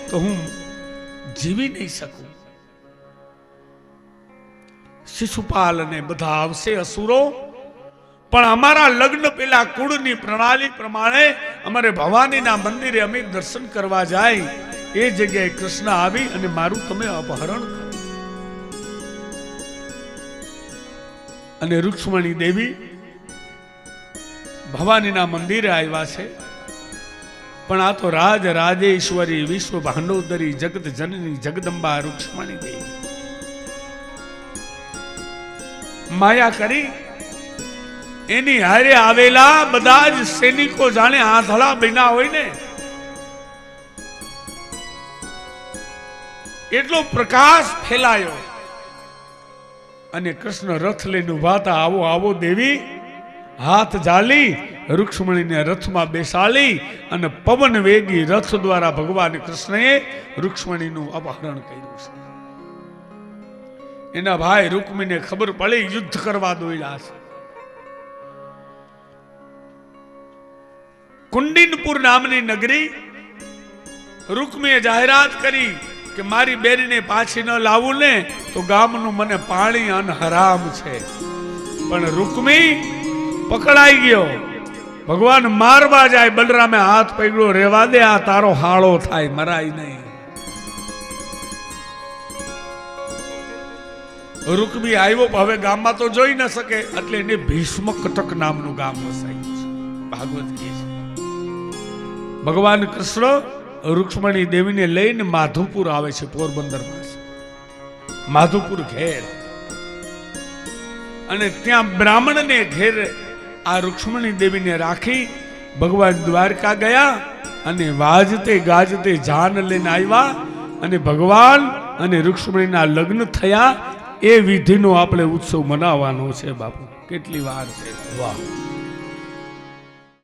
તો હું જીવી નહીં શકું. શિશુપાલ અને બધા આવશે અસુરો, પણ અમારા લગ્ન પેલા કુળની પ્રણાલી પ્રમાણે અમારે ભવાનીના મંદિરે અમે દર્શન કરવા જાય એ જગ્યાએ કૃષ્ણ આવી અને મારું તમે અપહરણ કરો. અને રૂક્ષ્મણી દેવી ભવાનીના મંદિરે આવ્યા છે, પણ આ તો રાજ રાજેશ્વરી વિશ્વ ભાંડોદરી જગત જનની જગદંબા રૂક્ષ્મણી દેવી માયા કરી એની હારે આવેલા બધા જ સૈનિકો જાણે આંધળા બન્યા હોય ને એટલો પ્રકાશ ફેલાયો અને કૃષ્ણ રથ લઈને ઉભા હતા. આવો આવો દેવી, હાથ ઝાલી રૂક્ષ્મણીને રથમાં બેસાડી અને પવન વેગી રથ દ્વારા ભગવાન કૃષ્ણએ રૂક્ષ્મણીનું અપહરણ કર્યું છે. એના ભાઈ રૂકમીને ખબર પડી, યુદ્ધ કરવા દોડ્યા છે. કુંડિનપુર નામની નગરી, રૂકમીએ જાહેરાત કરી કે મારી બેરીને પાછી ન લાવું ને તો ગામનું મને પાણી અન હરામ છે. પણ રૂકમી પકડાઈ ગયો. ભગવાન મારવા જાય, બલરામે હાથ પકડ્યો, રેવા દે, આ તારો હાળો થાય, મરાય નહીં. રૂકમી આવ્યો, હવે ગામમાં તો જોઈ ન શકે એટલે એને ભીષ્મ કટક નામનું ગામ વસાયું છે. ભાગવત કહે છે ભગવાન કૃષ્ણ રૂક્ષ્મણી દેવીને લઈને માધુપુર આવે છે, પોરબંદરમાં છે માધુપુર ઘેર. અને ત્યાં બ્રાહ્મણને ઘેર આ રૂક્ષ્મણી દેવીને રાખી ભગવાન દ્વારકા ગયા અને વાજતે ગાજતે જાન લઈને આવ્યા અને ભગવાન અને રૂક્ષ્મણીના લગ્ન થયા. એ વિધિનો આપણે ઉત્સવ મનાવવાનો છે બાપુ. કેટલી વાર છે, વાહ!